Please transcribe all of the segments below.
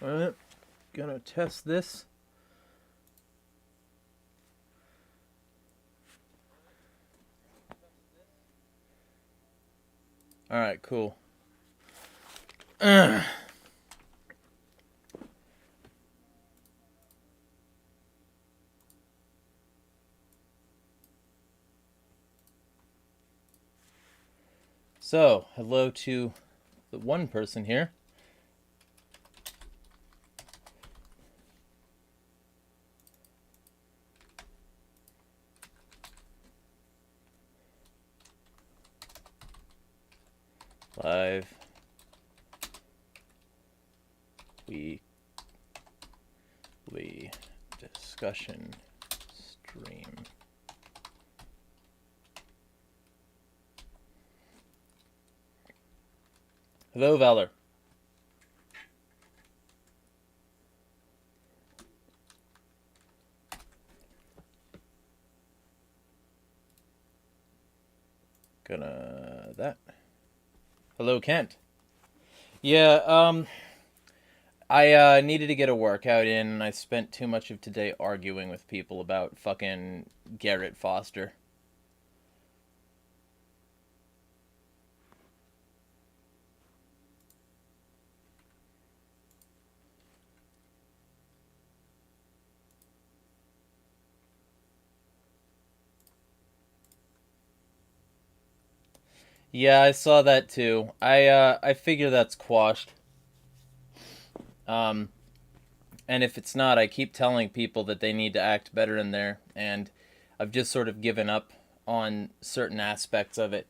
Alright, gonna test this. Alright, cool. So, hello to the one person here. Live weekly discussion stream. Hello, Valor. Gonna that. Hello, Kent. Yeah, I needed to get a workout in, and I spent too much of today arguing with people about fucking Garrett Foster. Yeah, I saw that too. I figure that's quashed. And if it's not, I keep telling people that they need to act better in there, and I've just sort of given up on certain aspects of it.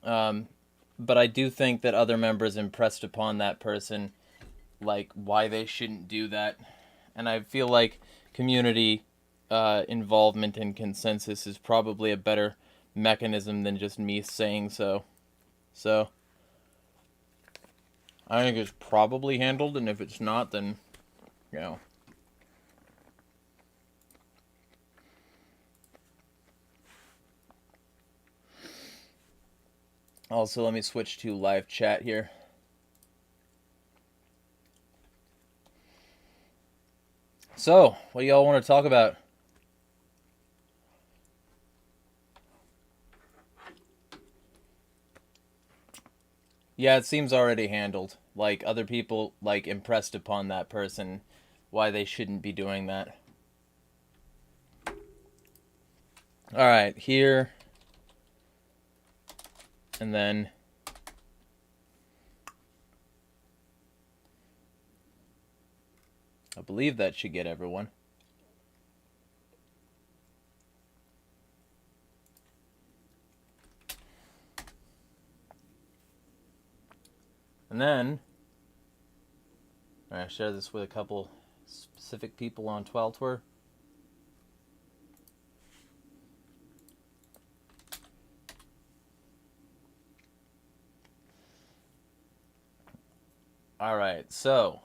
But I do think that other members impressed upon that person, like, why they shouldn't do that. And I feel like community involvement and consensus is probably a better mechanism than just me saying so. So, I think it's probably handled, and if it's not, then, you know. Also, let me switch to live chat here. So, what do y'all want to talk about? Yeah, it seems already handled. Like, other people, like, impressed upon that person why they shouldn't be doing that. Alright, here. And then... I believe that should get everyone. And then... I share this with a couple specific people on Tweltor. Alright, so...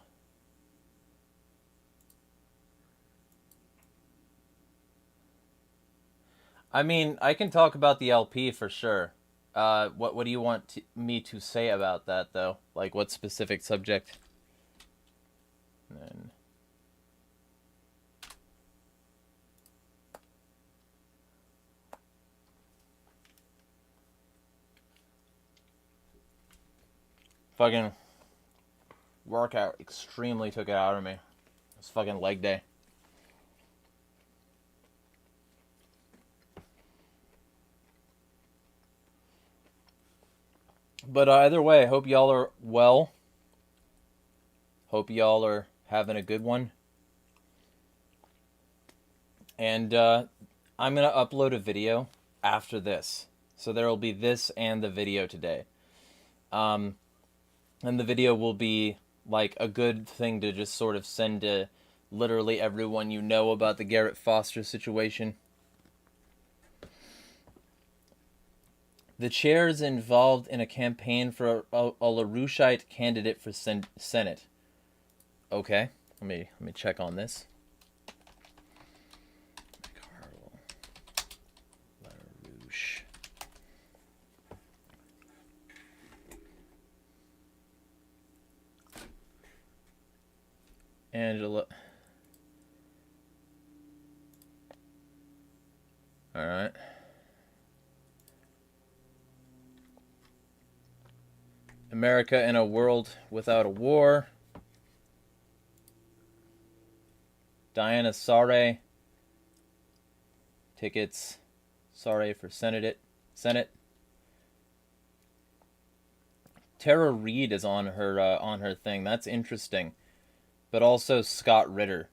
I mean, I can talk about the LP for sure. What do you want me to say about that, though? Like, what specific subject? And then... Fucking workout extremely took it out of me. It's fucking leg day. But either way, I hope y'all are well. Hope y'all are having a good one. And I'm going to upload a video after this. So there will be this and the video today. And the video will be like a good thing to just sort of send to literally everyone you know about the Garrett Foster situation. The chair is involved in a campaign for a LaRoucheite candidate for Senate. Okay, let me check on this. Carl LaRouche. Angela. Alright. America in a world without a war. Diana Saur. Tickets. Saur for Senate. Tara Reid is on her thing. That's interesting. But also Scott Ritter.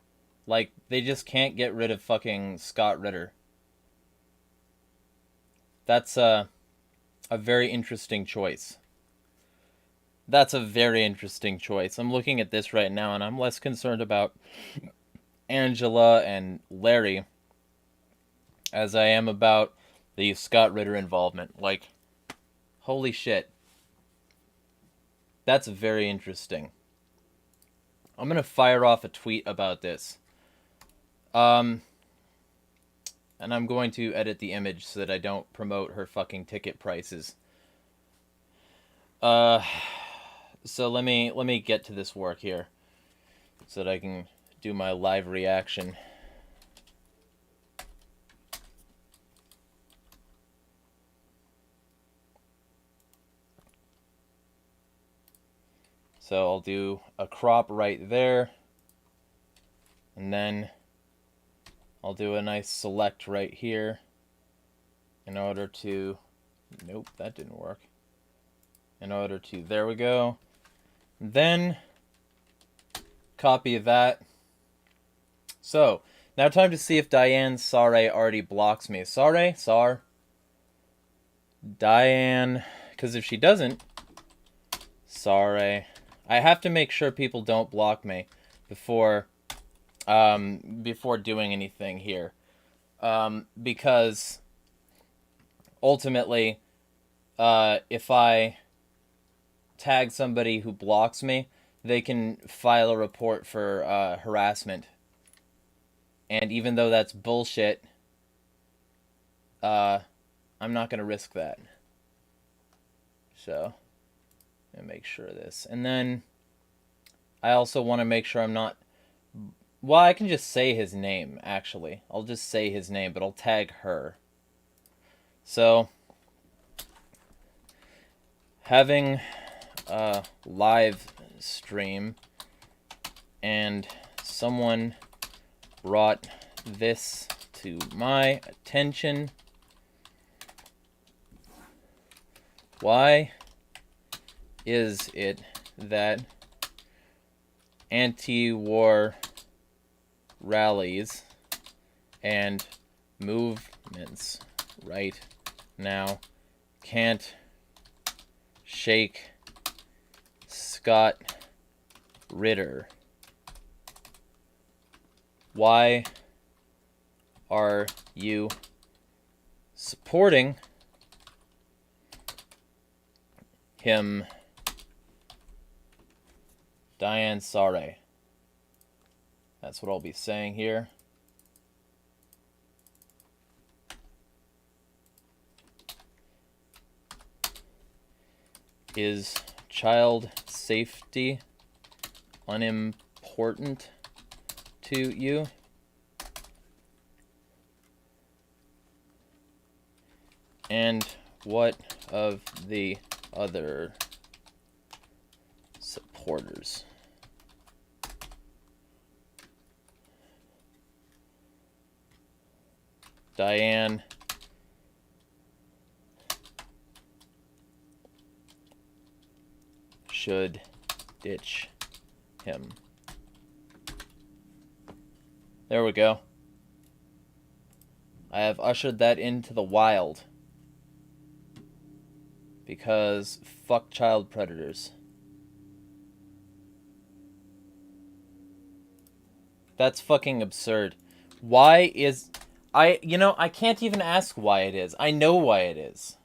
Like, they just can't get rid of fucking Scott Ritter. That's a very interesting choice. That's a very interesting choice. I'm looking at this right now, and I'm less concerned about Angela and Larry as I am about the Scott Ritter involvement. Like, holy shit. That's very interesting. I'm gonna fire off a tweet about this. And I'm going to edit the image so that I don't promote her fucking ticket prices. So let me get to this work here so that I can do my live reaction. So I'll do a crop right there, and then I'll do a nice select right here in order to, nope, that didn't work. In order to, there we go. Then copy that. So now time to see if Diane Saur already blocks me. Saur, Diane, because if she doesn't, Saur, I have to make sure people don't block me before doing anything here, because ultimately, if I tag somebody who blocks me, they can file a report for harassment, and even though that's bullshit, I'm not gonna risk that. So and make sure of this. And then I also want to make sure I'm not... Well, I can just say his name, actually. I'll just say his name, but I'll tag her. So, having a live stream and someone brought this to my attention. Why is it that anti-war rallies and movements right now can't shake Scott Ritter? Why are you supporting him? Diane Saur. That's what I'll be saying here. Is child safety unimportant to you? And what of the other supporters? Diane should ditch him. There we go. I have ushered that into the wild. Because fuck child predators. That's fucking absurd. Why is... I can't even ask why it is. I know why it is.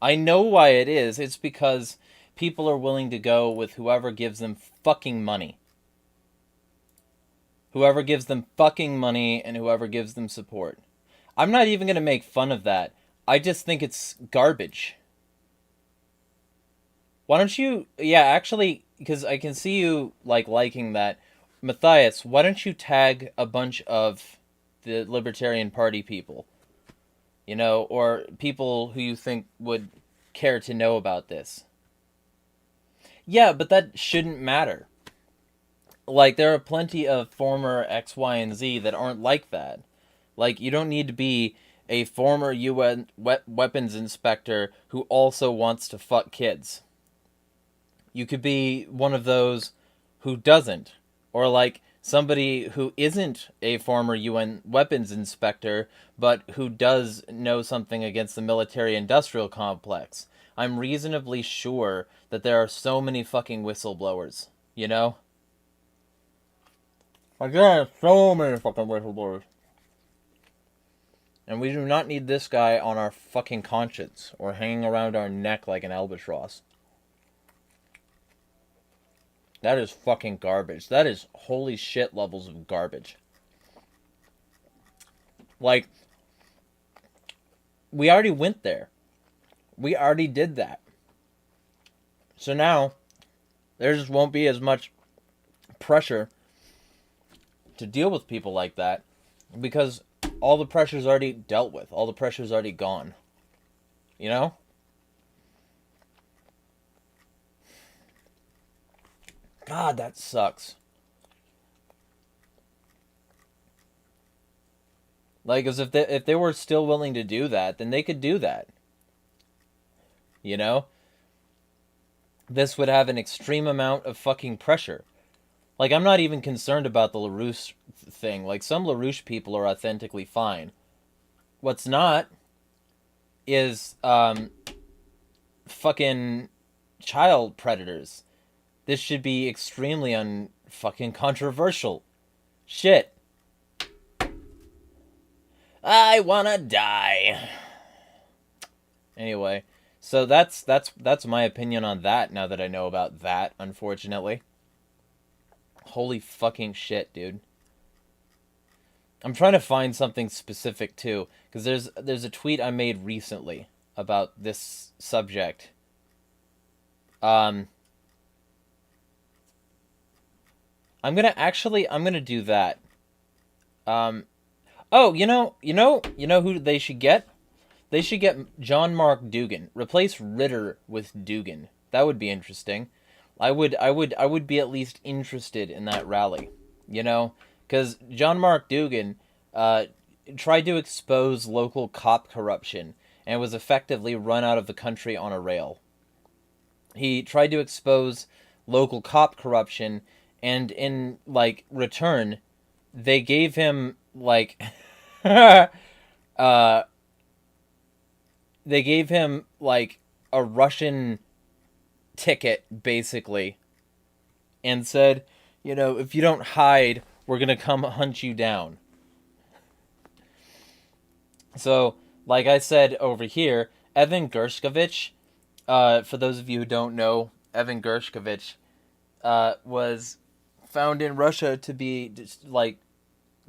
I know why it is. It's because people are willing to go with whoever gives them fucking money. Whoever gives them fucking money and whoever gives them support. I'm not even going to make fun of that. I just think it's garbage. Why don't you... Yeah, actually, because I can see you, liking that. Matthias, why don't you tag a bunch of the Libertarian Party people? You know, or people who you think would care to know about this. Yeah, but that shouldn't matter. Like, there are plenty of former X, Y, and Z that aren't like that. Like, you don't need to be a former UN weapons inspector who also wants to fuck kids. You could be one of those who doesn't. Or like somebody who isn't a former UN weapons inspector, but who does know something against the military-industrial complex. I'm reasonably sure that there are so many fucking whistleblowers, you know? Like, there are so many fucking whistleblowers. And we do not need this guy on our fucking conscience, or hanging around our neck like an albatross. That is fucking garbage. That is holy shit levels of garbage. Like, we already went there. We already did that. So now, there just won't be as much pressure to deal with people like that, because all the pressure's already dealt with. All the pressure's already gone. You know? God, that sucks. Like, as if they were still willing to do that, then they could do that. You know? This would have an extreme amount of fucking pressure. Like, I'm not even concerned about the LaRouche thing. Like, some LaRouche people are authentically fine. What's not is, fucking child predators. This should be extremely unfucking controversial. Shit. I wanna die. Anyway, so that's my opinion on that now that I know about that, unfortunately. Holy fucking shit, dude. I'm trying to find something specific too, because there's a tweet I made recently about this subject. I'm gonna do that. Oh, you know who they should get? They should get John Mark Dougan. Replace Ritter with Dougan. That would be interesting. I would be at least interested in that rally. You know, because John Mark Dougan tried to expose local cop corruption and was effectively run out of the country on a rail. He tried to expose local cop corruption, and in, like, return, they gave him, like, they gave him, like, a Russian ticket, basically, and said, you know, if you don't hide, we're gonna come hunt you down. So, like I said over here, Evan Gershkovich, for those of you who don't know, Evan Gershkovich was found in Russia to be just, like,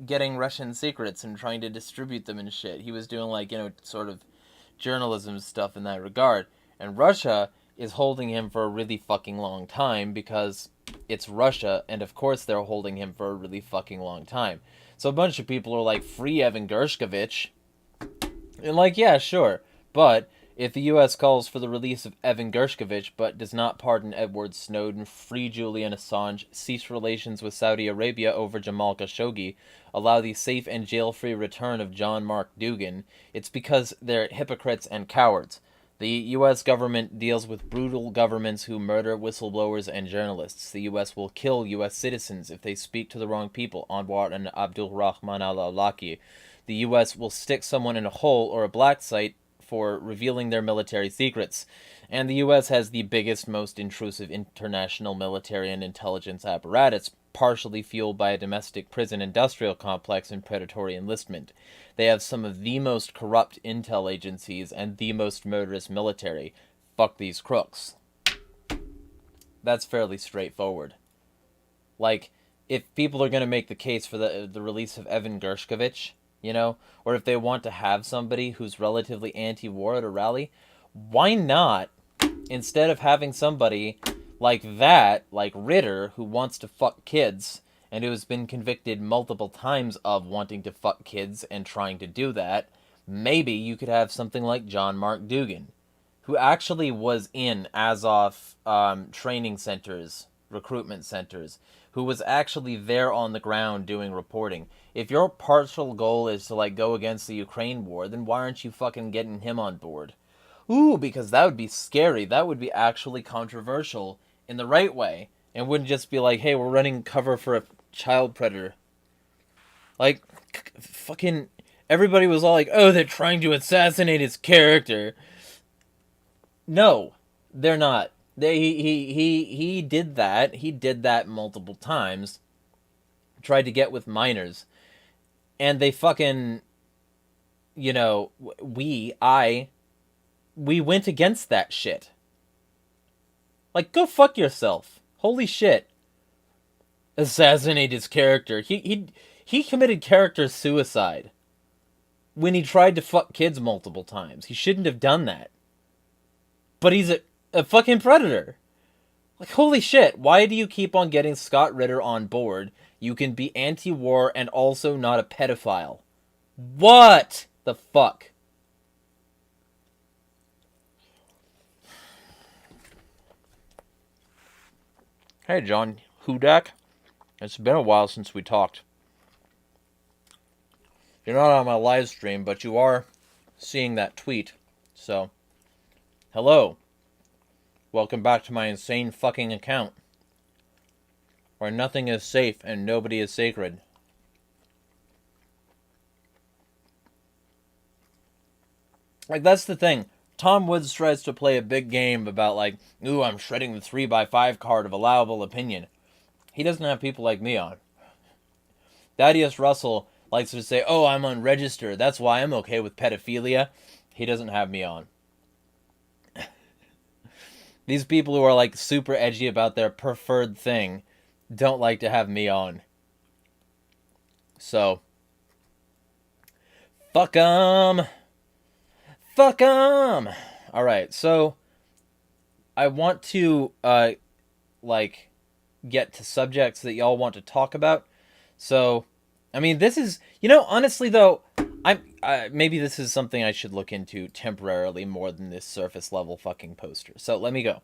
getting Russian secrets and trying to distribute them and shit. He was doing, like, you know, sort of journalism stuff in that regard. And Russia is holding him for a really fucking long time because it's Russia, and of course they're holding him for a really fucking long time. So a bunch of people are like, free Evan Gershkovich. And like, yeah, sure. But if the U.S. calls for the release of Evan Gershkovich, but does not pardon Edward Snowden, free Julian Assange, cease relations with Saudi Arabia over Jamal Khashoggi, allow the safe and jail-free return of John Mark Dougan, it's because they're hypocrites and cowards. The U.S. government deals with brutal governments who murder whistleblowers and journalists. The U.S. will kill U.S. citizens if they speak to the wrong people, Anwar and Abdul Rahman al-Awlaki. The U.S. will stick someone in a hole or a black site for revealing their military secrets. And the U.S. has the biggest, most intrusive international military and intelligence apparatus, partially fueled by a domestic prison industrial complex and predatory enlistment. They have some of the most corrupt intel agencies and the most murderous military. Fuck these crooks. That's fairly straightforward. Like, if people are going to make the case for the release of Evan Gershkovich, you know, or if they want to have somebody who's relatively anti-war at a rally, why not, instead of having somebody like that, like Ritter, who wants to fuck kids and who has been convicted multiple times of wanting to fuck kids and trying to do that, maybe you could have something like John Mark Dougan, who actually was in Azov training centers, recruitment centers, who was actually there on the ground doing reporting. If your partial goal is to, like, go against the Ukraine war, then why aren't you fucking getting him on board? Ooh, because that would be scary. That would be actually controversial in the right way. And wouldn't just be like, hey, we're running cover for a child predator. Like, fucking, everybody was all like, oh, they're trying to assassinate his character. No, they're not. He did that. He did that multiple times. Tried to get with minors. And they fucking, you know, we went against that shit. Like, go fuck yourself. Holy shit. Assassinate his character. He committed character suicide when he tried to fuck kids multiple times. He shouldn't have done that. But he's a fucking predator. Like, holy shit. Why do you keep on getting Scott Ritter on board? You can be anti-war and also not a pedophile. What the fuck? Hey, John Hudak. It's been a while since we talked. You're not on my live stream, but you are seeing that tweet. So, hello. Welcome back to my insane fucking account, where nothing is safe and nobody is sacred. Like, that's the thing. Tom Woods tries to play a big game about, like, ooh, I'm shredding the 3x5 card of allowable opinion. He doesn't have people like me on. Thaddeus Russell likes to say, oh, I'm unregistered. That's why I'm okay with pedophilia. He doesn't have me on. These people who are, like, super edgy about their preferred thing don't like to have me on. So, fuck 'em. Fuck 'em. Alright, so I want to, like, get to subjects that y'all want to talk about. So, I mean, this is, you know, honestly, though, maybe this is something I should look into temporarily more than this surface level fucking poster. So, let me go.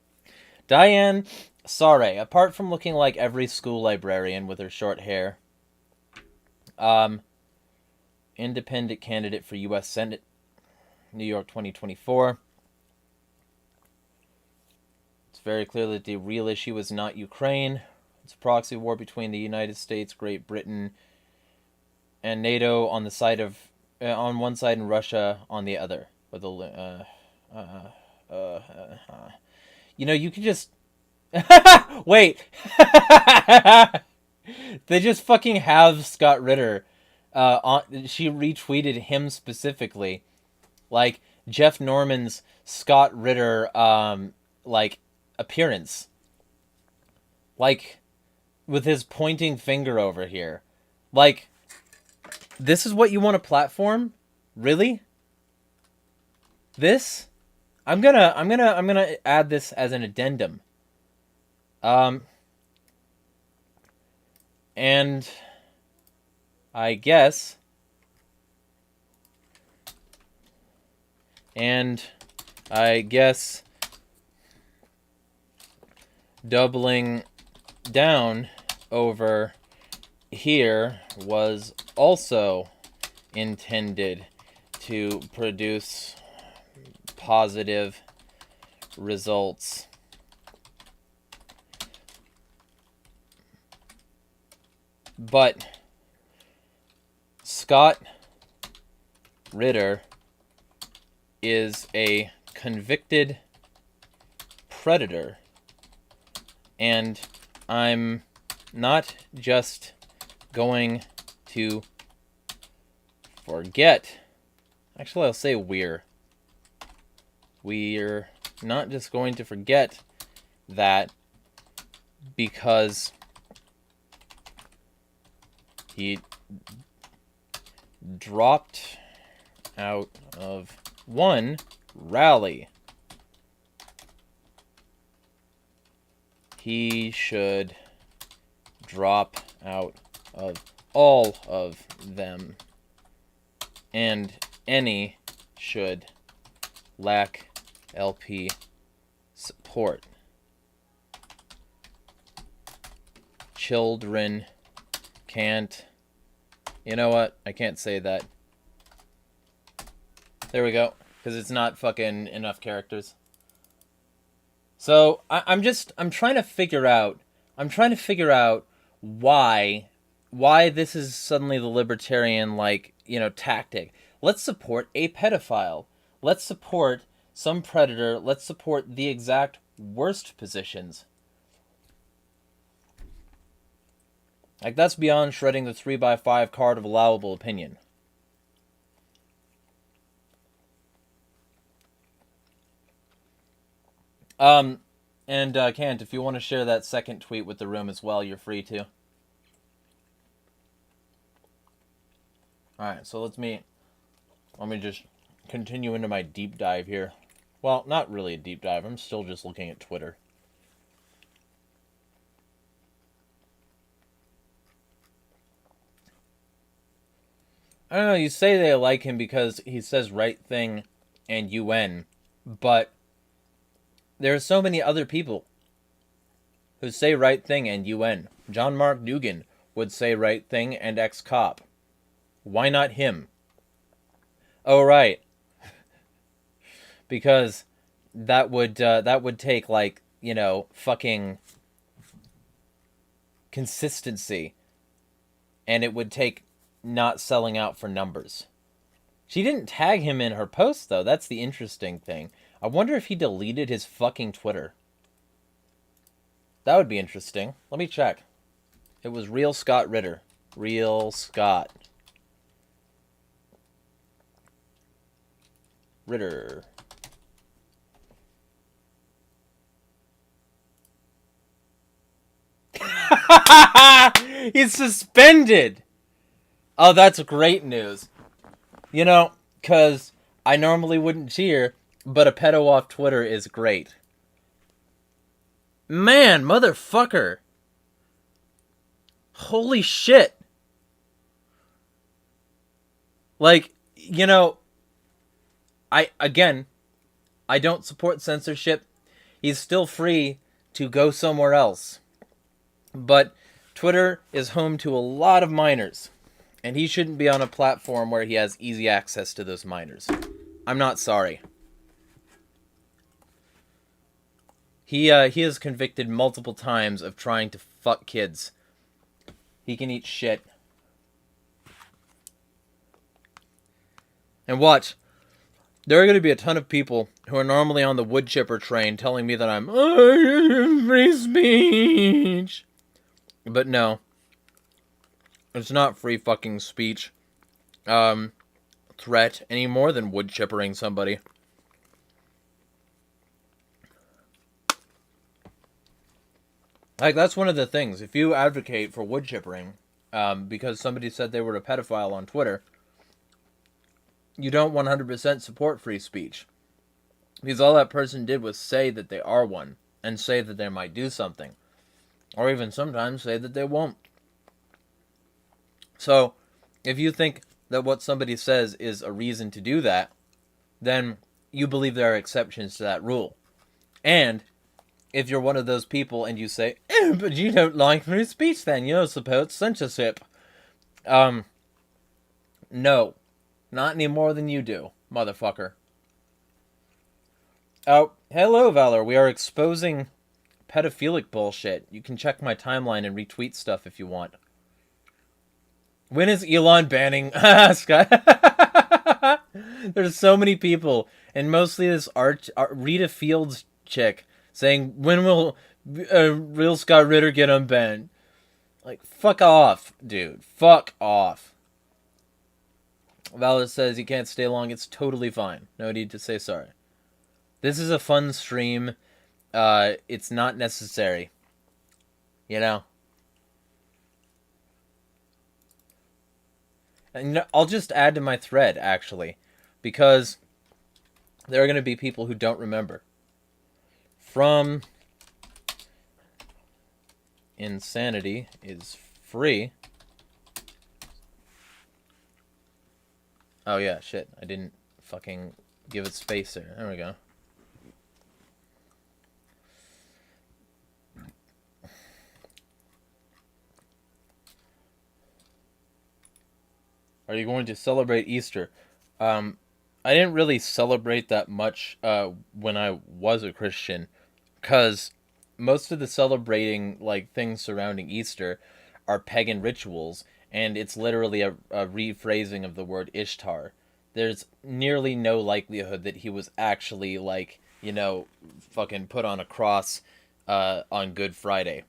Diane Saure, apart from looking like every school librarian with her short hair, independent candidate for U.S. Senate, New York 2024. It's very clear that the real issue is not Ukraine. It's a proxy war between the United States, Great Britain, and NATO on the side of, on one side and Russia on the other. With the, you know, you could just, wait, they just fucking have Scott Ritter, she retweeted him specifically, like, Jeff Norman's Scott Ritter, like, appearance. Like, with his pointing finger over here. Like, this is what you want to platform? Really? This? I'm gonna add this as an addendum. And I guess, doubling down over here was also intended to produce positive results. But Scott Ritter is a convicted predator, and I'm not just going to forget. Actually, I'll say we're not just going to forget that because he dropped out of one rally. He should drop out of all of them, and any should lack LP support. Children can't... You know what? I can't say that. There we go. Because it's not fucking enough characters. So, I'm trying to figure out... why this is suddenly the libertarian, like, you know, tactic. Let's support a pedophile. Let's support some predator. Let's support the exact worst positions. Like, that's beyond shredding the 3x5 card of allowable opinion. And Kant, if you want to share that second tweet with the room as well, you're free to. Alright, so let me just continue into my deep dive here. Well, not really a deep dive, I'm still just looking at Twitter. I don't know, you say they like him because he says right thing and UN, but there are so many other people who say right thing and UN. John Mark Dugan would say right thing and ex-cop. Why not him? Oh, right. Because that would take, like, you know, fucking consistency. And it would take not selling out for numbers. She didn't tag him in her post, though. That's the interesting thing. I wonder if he deleted his fucking Twitter. That would be interesting. Let me check. It was Real Scott Ritter. Real Scott Ritter. He's suspended! Oh, that's great news. You know, because I normally wouldn't cheer, but a pedo off Twitter is great. Man, motherfucker. Holy shit. Like, you know, I don't support censorship. He's still free to go somewhere else. But Twitter is home to a lot of minors. And he shouldn't be on a platform where he has easy access to those minors. I'm not sorry. He is convicted multiple times of trying to fuck kids. He can eat shit. And watch. There are going to be a ton of people who are normally on the wood chipper train telling me that I'm free speech. But no. It's not free fucking speech. Threat any more than wood chippering somebody. Like, that's one of the things. If you advocate for wood chippering, because somebody said they were a pedophile on Twitter, you don't 100% support free speech. Because all that person did was say that they are one, and say that they might do something. Or even sometimes say that they won't. So, if you think that what somebody says is a reason to do that, then you believe there are exceptions to that rule. And if you're one of those people and you say, but you don't like free speech then, you don't support censorship. No. Not any more than you do, motherfucker. Oh, hello, Valor. We are exposing pedophilic bullshit. You can check my timeline and retweet stuff if you want. When is Elon banning Scott? There's so many people, and mostly this Rita Fields chick saying, when will Real Scott Ritter get unbanned? Like, fuck off, dude. Fuck off. Valor says he can't stay long. It's totally fine. No need to say sorry. This is a fun stream. It's not necessary. You know? And I'll just add to my thread, actually, because there are going to be people who don't remember. From Insanity is free. Oh yeah, shit. I didn't fucking give it space there. There we go. Are you going to celebrate Easter? I didn't really celebrate that much when I was a Christian, because most of the celebrating like things surrounding Easter are pagan rituals, and it's literally a rephrasing of the word Ishtar. There's nearly no likelihood that he was actually like, you know, fucking put on a cross on Good Friday.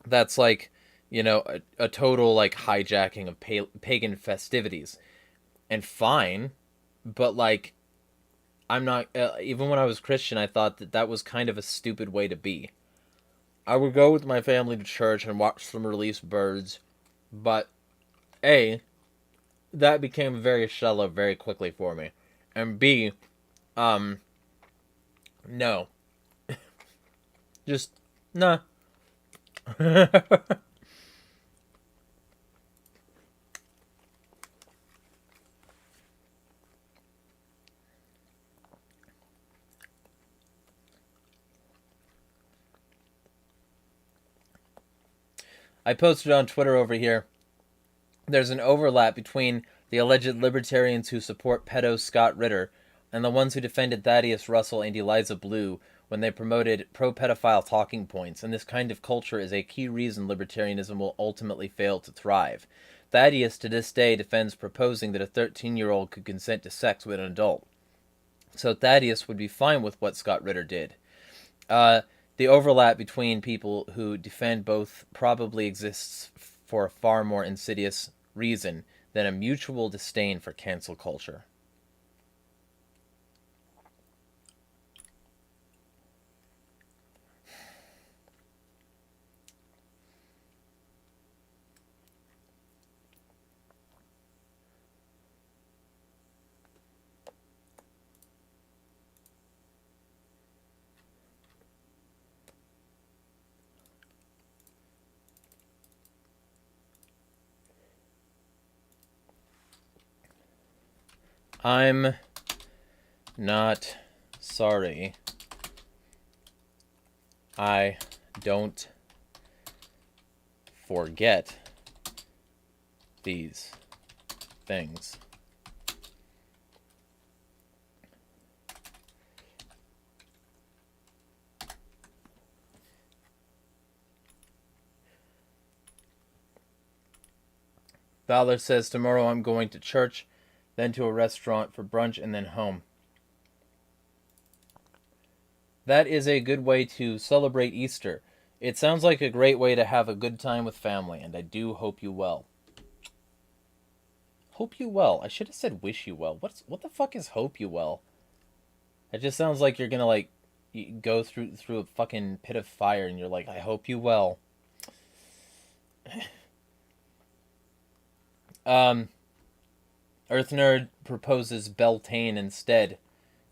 That's like, you know, a total like hijacking of pagan festivities. And fine, but like, I'm not even when I was Christian, I thought that that was kind of a stupid way to be. I would go with my family to church and watch some released birds, but A, that became very shallow very quickly for me. And B, no. Just nah. I posted on Twitter over here. There's an overlap between the alleged libertarians who support pedo Scott Ritter and the ones who defended Thaddeus Russell and Eliza Blue when they promoted pro-pedophile talking points, and this kind of culture is a key reason libertarianism will ultimately fail to thrive. Thaddeus to this day defends proposing that a 13-year-old could consent to sex with an adult. So Thaddeus would be fine with what Scott Ritter did. The overlap between people who defend both probably exists for a far more insidious reason than a mutual disdain for cancel culture. I'm not sorry. I don't forget these things. Fowler says, tomorrow I'm going to church, then to a restaurant for brunch, and then home. That is a good way to celebrate Easter. It sounds like a great way to have a good time with family, and I do hope you well. Hope you well. I should have said wish you well. What the fuck is hope you well? It just sounds like you're gonna like go through a fucking pit of fire, and you're like, I hope you well. Earth Nerd proposes Beltane instead.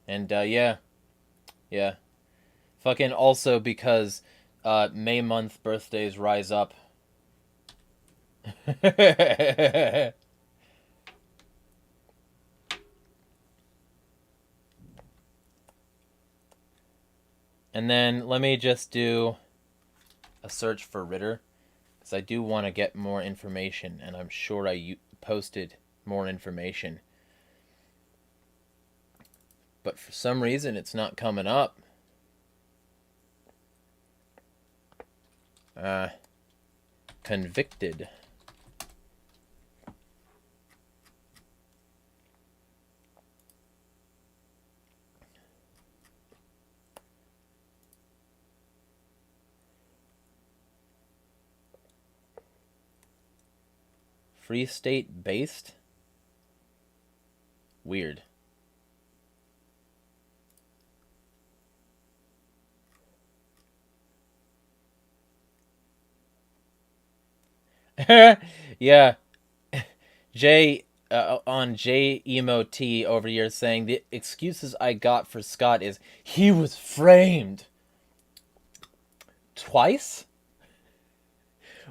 And, yeah. Fucking also because, May month birthdays rise up. And then let me just do a search for Ritter, because I do want to get more information, and I'm sure I posted more information. But for some reason, it's not coming up. Convicted. Free State based? Weird. Yeah. Jay on J Emo T over here saying the excuses I got for Scott is he was framed. Twice?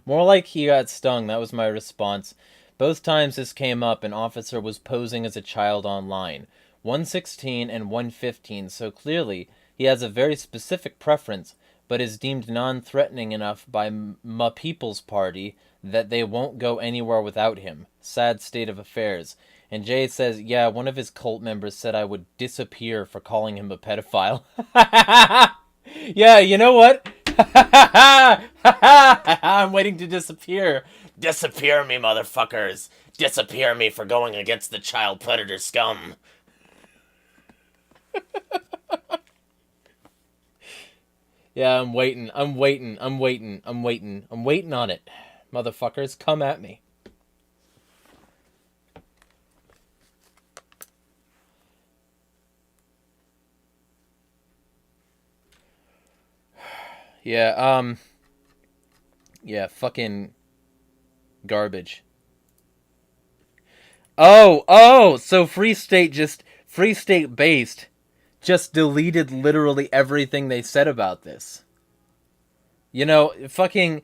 More like he got stung. That was my response. Both times this came up, an officer was posing as a child online. 116 and 115, so clearly he has a very specific preference, but is deemed non-threatening enough by Ma People's Party that they won't go anywhere without him. Sad state of affairs. And Jay says, yeah, one of his cult members said I would disappear for calling him a pedophile. Yeah, you know what? I'm waiting to disappear. Disappear me, motherfuckers. Disappear me for going against the child predator scum. Yeah, I'm waiting on it. Motherfuckers, come at me. Yeah, yeah, fucking garbage. So Free State based just deleted literally everything they said about this. You know, fucking,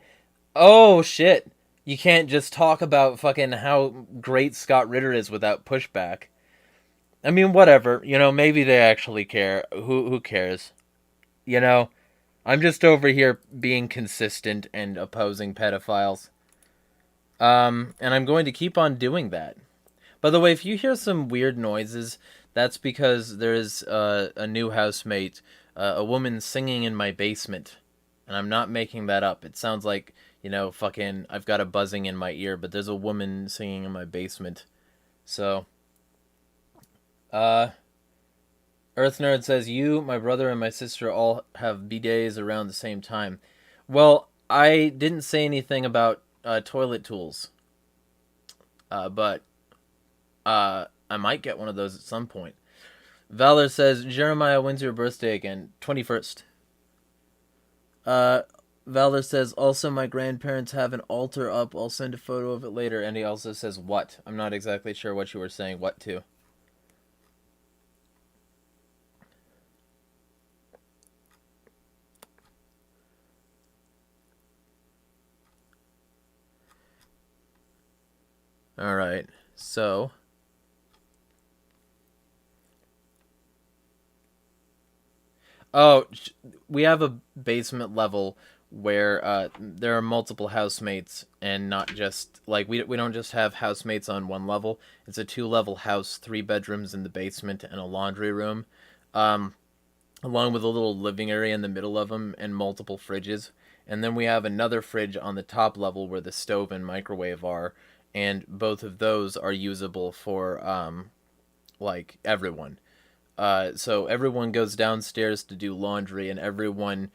oh shit. You can't just talk about fucking how great Scott Ritter is without pushback. I mean, whatever. You know, maybe they actually care. Who cares? You know, I'm just over here being consistent and opposing pedophiles. And I'm going to keep on doing that. By the way, if you hear some weird noises, that's because there's a new housemate, a woman singing in my basement. And I'm not making that up. It sounds like, you know, fucking, I've got a buzzing in my ear, but there's a woman singing in my basement. So, Earth Nerd says, you, my brother, and my sister all have bidets around the same time. Well, I didn't say anything about toilet tools. But I might get one of those at some point. Valor says, Jeremiah, when's your birthday again? 21st. Valor says, also my grandparents have an altar up. I'll send a photo of it later. And he also says, what? I'm not exactly sure what you were saying what to. Alright, so... Oh, we have a basement level where there are multiple housemates and not just, like, we don't just have housemates on one level. It's a 2-level house, 3 bedrooms in the basement and a laundry room, along with a little living area in the middle of them and multiple fridges. And then we have another fridge on the top level where the stove and microwave are, and both of those are usable for, like, everyone. So everyone goes downstairs to do laundry, and everyone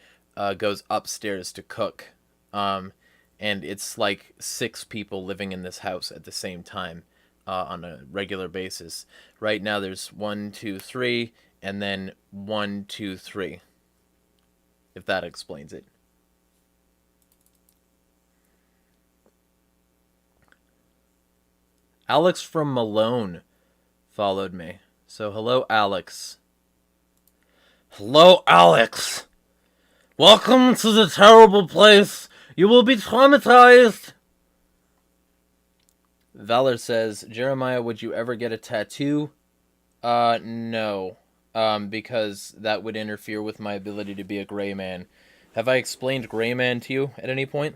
goes upstairs to cook. And it's like 6 people living in this house at the same time on a regular basis. Right now there's 1, 2, 3, and then 1, 2, 3. If that explains it. Alex from Malone followed me. So, hello, Alex. Hello, Alex. Welcome to the terrible place. You will be traumatized. Valor says, Jeremiah, would you ever get a tattoo? No. Because that would interfere with my ability to be a gray man. Have I explained gray man to you at any point?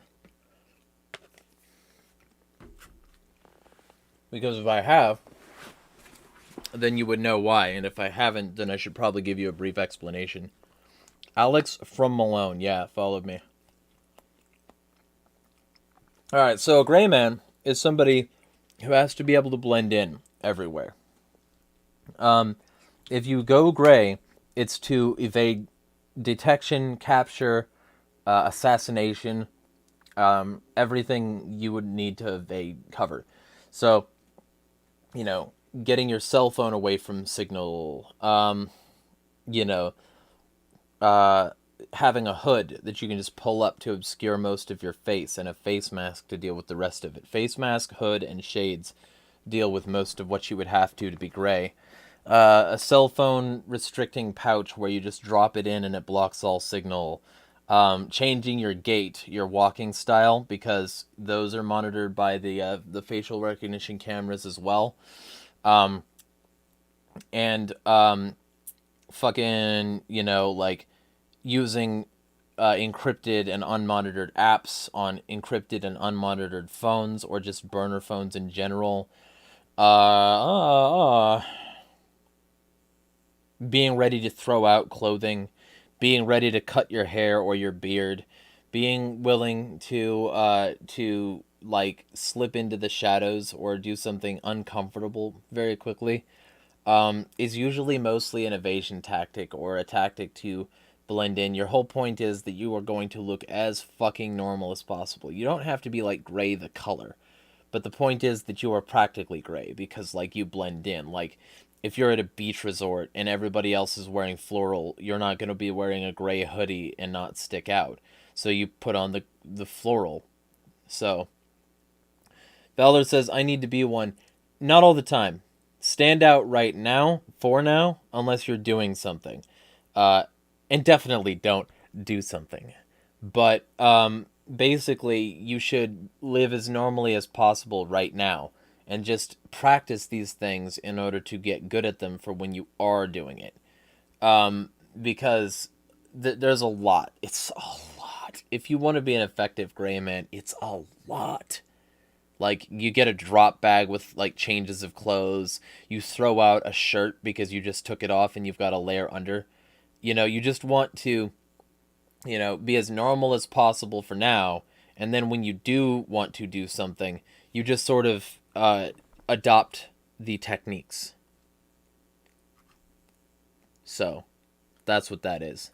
Because if I have, then you would know why. And if I haven't, then I should probably give you a brief explanation. Alex from Malone. Yeah, followed me. Alright, so a gray man is somebody who has to be able to blend in everywhere. If you go gray, it's to evade detection, capture, assassination, everything you would need to evade cover. So, you know, getting your cell phone away from signal, you know, having a hood that you can just pull up to obscure most of your face, and a face mask to deal with the rest of it. Face mask, hood, and shades deal with most of what you would have to be gray. A cell phone restricting pouch where you just drop it in and it blocks all signal. changing your gait, your walking style, because those are monitored by the facial recognition cameras as well. And fucking, like using encrypted and unmonitored apps on encrypted and unmonitored phones, or just burner phones in general. Being ready to throw out clothing, being ready to cut your hair or your beard, being willing to like slip into the shadows or do something uncomfortable very quickly, is usually mostly an evasion tactic or a tactic to blend in. Your whole point is that you are going to look as fucking normal as possible. You don't have to be like gray the color, but the point is that you are practically gray because like you blend in. Like if you're at a beach resort and everybody else is wearing floral, you're not going to be wearing a gray hoodie and not stick out. So you put on the floral. So Valor says, I need to be one. Not all the time. Stand out right now, for now, unless you're doing something. And definitely don't do something. But basically, you should live as normally as possible right now. And just practice these things in order to get good at them for when you are doing it. Because there's a lot. It's a lot. If you want to be an effective gray man, it's a lot. Like, you get a drop bag with, like, changes of clothes. You throw out a shirt because you just took it off and you've got a layer under. You just want to, be as normal as possible for now. And then when you do want to do something, you just sort of adopt the techniques. So, that's what that is.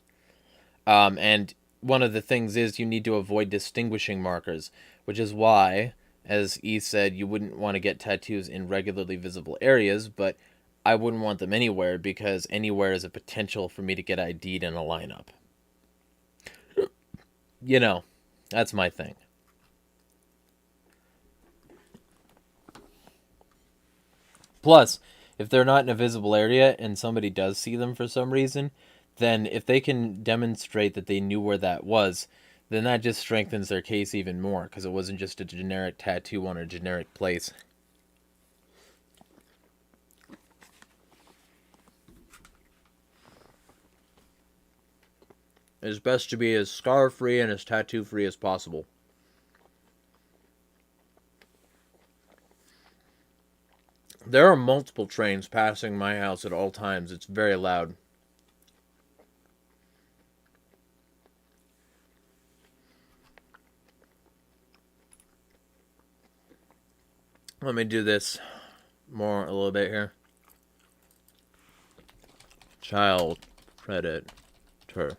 And one of the things is you need to avoid distinguishing markers, which is why, as E said, you wouldn't want to get tattoos in regularly visible areas, but I wouldn't want them anywhere because anywhere is a potential for me to get ID'd in a lineup. That's my thing. Plus, if they're not in a visible area and somebody does see them for some reason, then if they can demonstrate that they knew where that was, then that just strengthens their case even more, because it wasn't just a generic tattoo on a generic place. It's best to be as scar-free and as tattoo-free as possible. There are multiple trains passing my house at all times. It's very loud. Let me do this more a little bit here. Child predator.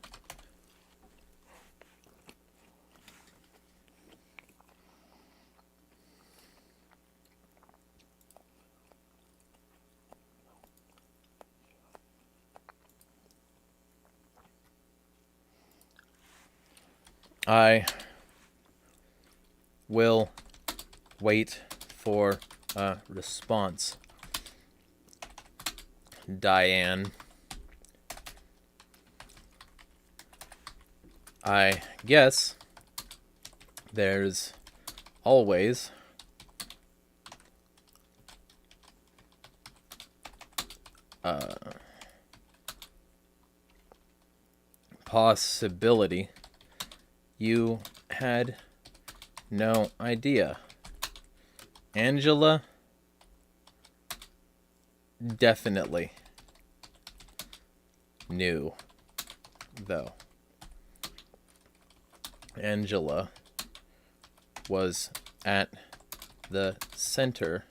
I will wait for a response. Diane. I guess there's always a possibility you had no idea. Angela definitely knew, though. Angela was at the center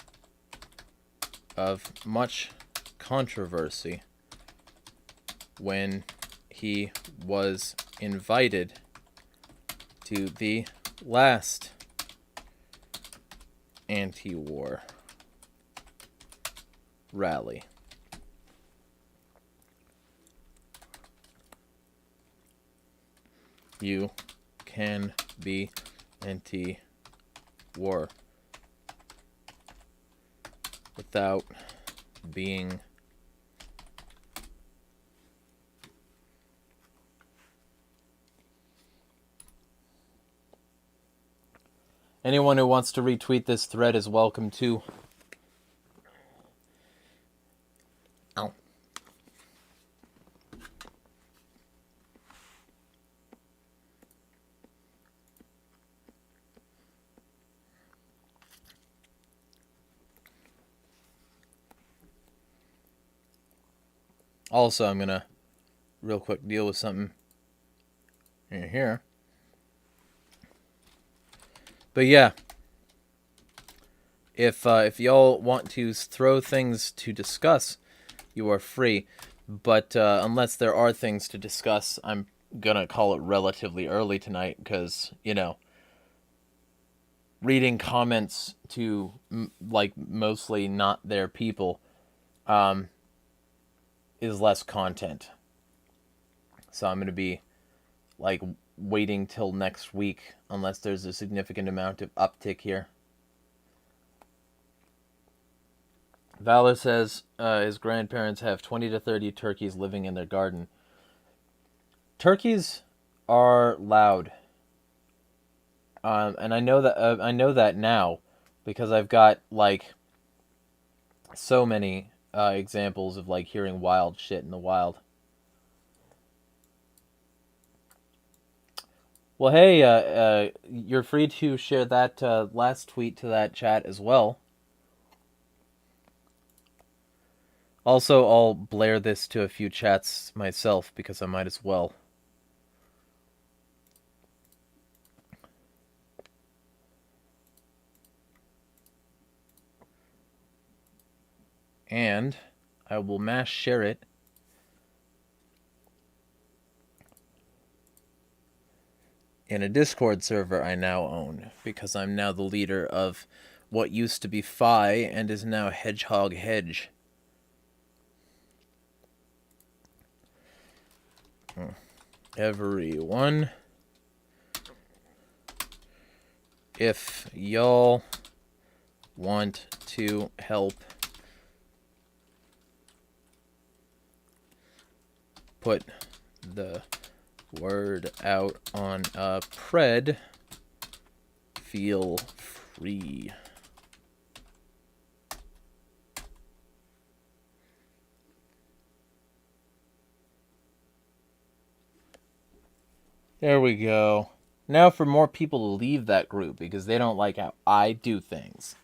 of much controversy when he was invited to the last anti-war rally. You can be anti-war without being Anyone who wants to retweet this thread is welcome too. Ow. Also, I'm gonna real quick deal with something in here. But yeah, if y'all want to throw things to discuss, you are free. But unless there are things to discuss, I'm gonna call it relatively early tonight because, you know, reading comments to like mostly not their people is less content. So I'm gonna be like waiting till next week unless there's a significant amount of uptick here. Valor says his grandparents have 20 to 30 turkeys living in their garden. Turkeys are loud. And I know that now because I've got like so many examples of like hearing wild shit in the wild. Well, hey, you're free to share that last tweet to that chat as well. Also, I'll blare this to a few chats myself because I might as well. And I will mass share it in a Discord server I now own because I'm now the leader of what used to be Phi and is now Hedgehog Hedge. Everyone, if y'all want to help put the word out on a pred, feel free. There we go. Now for more people to leave that group because they don't like how I do things.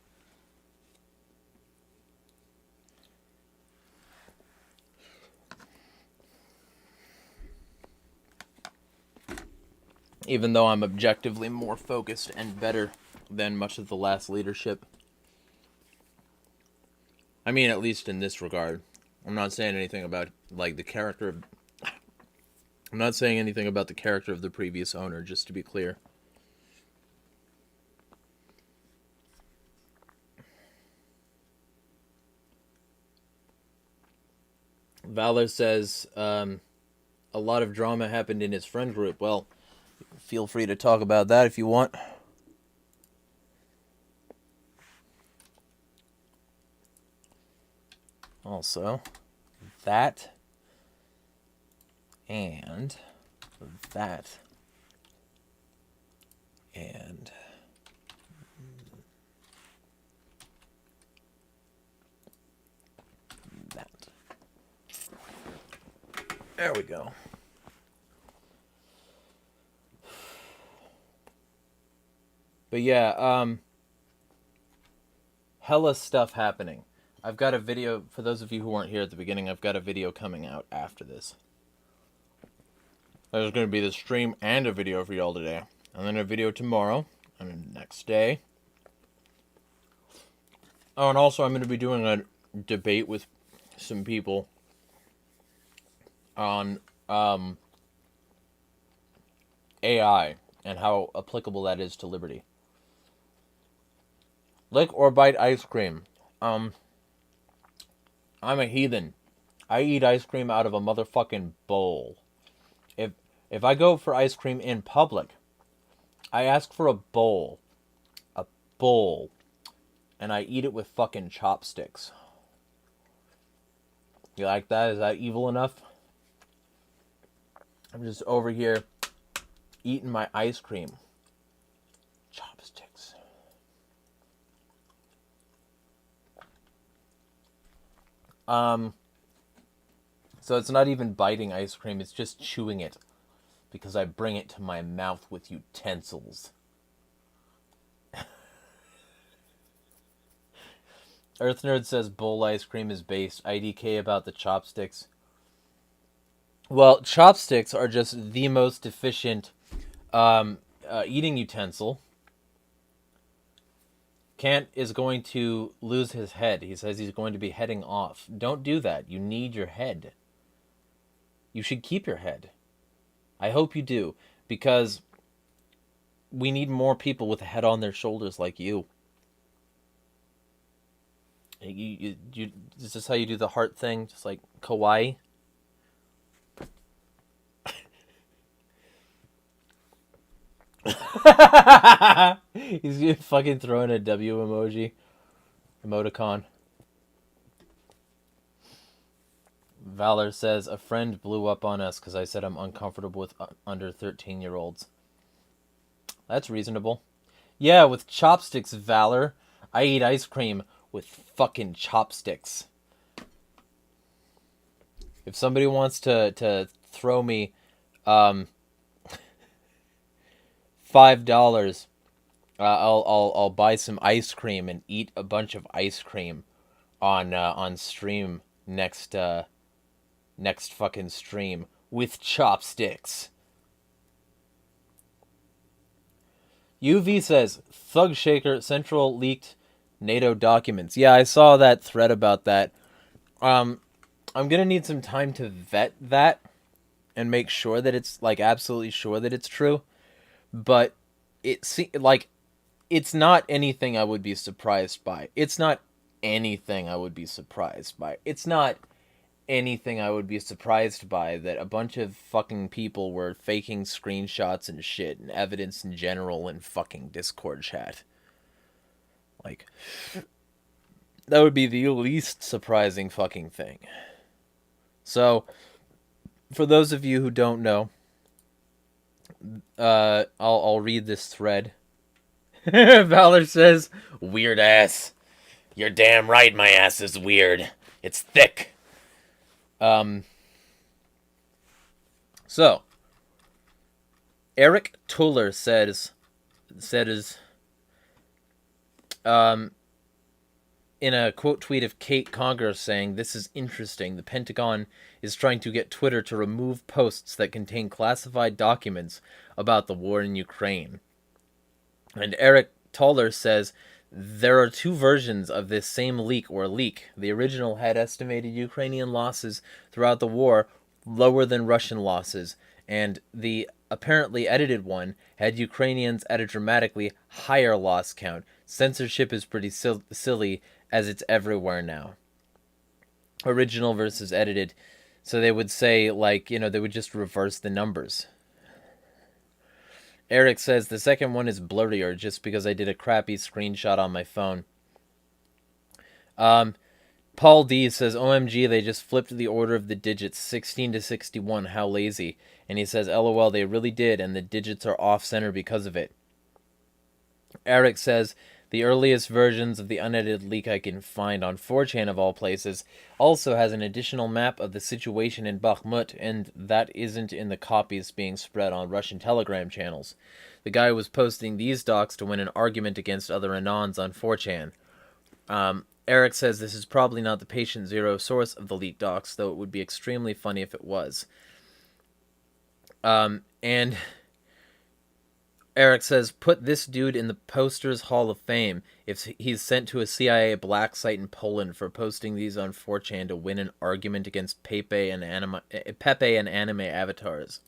Even though I'm objectively more focused and better than much of the last leadership. I mean, at least in this regard. I'm not saying anything about, like, the character of... I'm not saying anything about the character of the previous owner, just to be clear. Valor says, a lot of drama happened in his friend group. Well, feel free to talk about that if you want. Also, that and that and that. There we go. But yeah, hella stuff happening. I've got a video, for those of you who weren't here at the beginning, I've got a video coming out after this. There's going to be the stream and a video for y'all today. And then a video tomorrow, and then the next day. Oh, and also I'm going to be doing a debate with some people on AI and how applicable that is to liberty. Lick or bite ice cream. I'm a heathen. I eat ice cream out of a motherfucking bowl. If I go for ice cream in public, I ask for a bowl. A bowl. And I eat it with fucking chopsticks. You like that? Is that evil enough? I'm just over here eating my ice cream. Chopsticks. So it's not even biting ice cream, it's just chewing it. Because I bring it to my mouth with utensils. Earth Nerd says bowl ice cream is based. IDK about the chopsticks. Well, chopsticks are just the most efficient eating utensil. Kant is going to lose his head. He says he's going to be heading off. Don't do that. You need your head. You should keep your head. I hope you do, because we need more people with a head on their shoulders like you. Is this how you do the heart thing? Just like kawaii? He's fucking throwing a W emoticon. Valor says, a friend blew up on us because I said I'm uncomfortable with under 13-year-olds. That's reasonable. Yeah, with chopsticks, Valor. I eat ice cream with fucking chopsticks. If somebody wants to throw me $5, I'll buy some ice cream and eat a bunch of ice cream on stream next fucking stream with chopsticks. UV says, Thug Shaker, Central leaked NATO documents. Yeah, I saw that thread about that. I'm gonna need some time to vet that and make sure that it's, like, absolutely sure that it's true. But it's not anything I would be surprised by. It's not anything I would be surprised by. It's not anything I would be surprised by that a bunch of fucking people were faking screenshots and shit and evidence in general in fucking Discord chat. Like, that would be the least surprising fucking thing. So, for those of you who don't know, I'll read this thread. Valor says, weird ass. You're damn right my ass is weird. It's thick. So, Eric Tuller says, in a quote tweet of Kate Conger saying, this is interesting. The Pentagon is trying to get Twitter to remove posts that contain classified documents about the war in Ukraine. And Eric Tuller says, there are two versions of this same leak or leak. The original had estimated Ukrainian losses throughout the war lower than Russian losses, and the apparently edited one had Ukrainians at a dramatically higher loss count. Censorship is pretty silly, as it's everywhere now. Original versus edited. So they would say, like, they would just reverse the numbers. Eric says, the second one is blurrier just because I did a crappy screenshot on my phone. Paul D says, OMG, they just flipped the order of the digits, 16 to 61, how lazy. And he says, LOL, they really did, and the digits are off-center because of it. Eric says, the earliest versions of the unedited leak I can find on 4chan of all places also has an additional map of the situation in Bakhmut, and that isn't in the copies being spread on Russian Telegram channels. The guy was posting these docs to win an argument against other Anons on 4chan. Eric says this is probably not the patient zero source of the leaked docs, though it would be extremely funny if it was. And Eric says, put this dude in the Posters Hall of Fame if he's sent to a CIA black site in Poland for posting these on 4chan to win an argument against Pepe and anime avatars.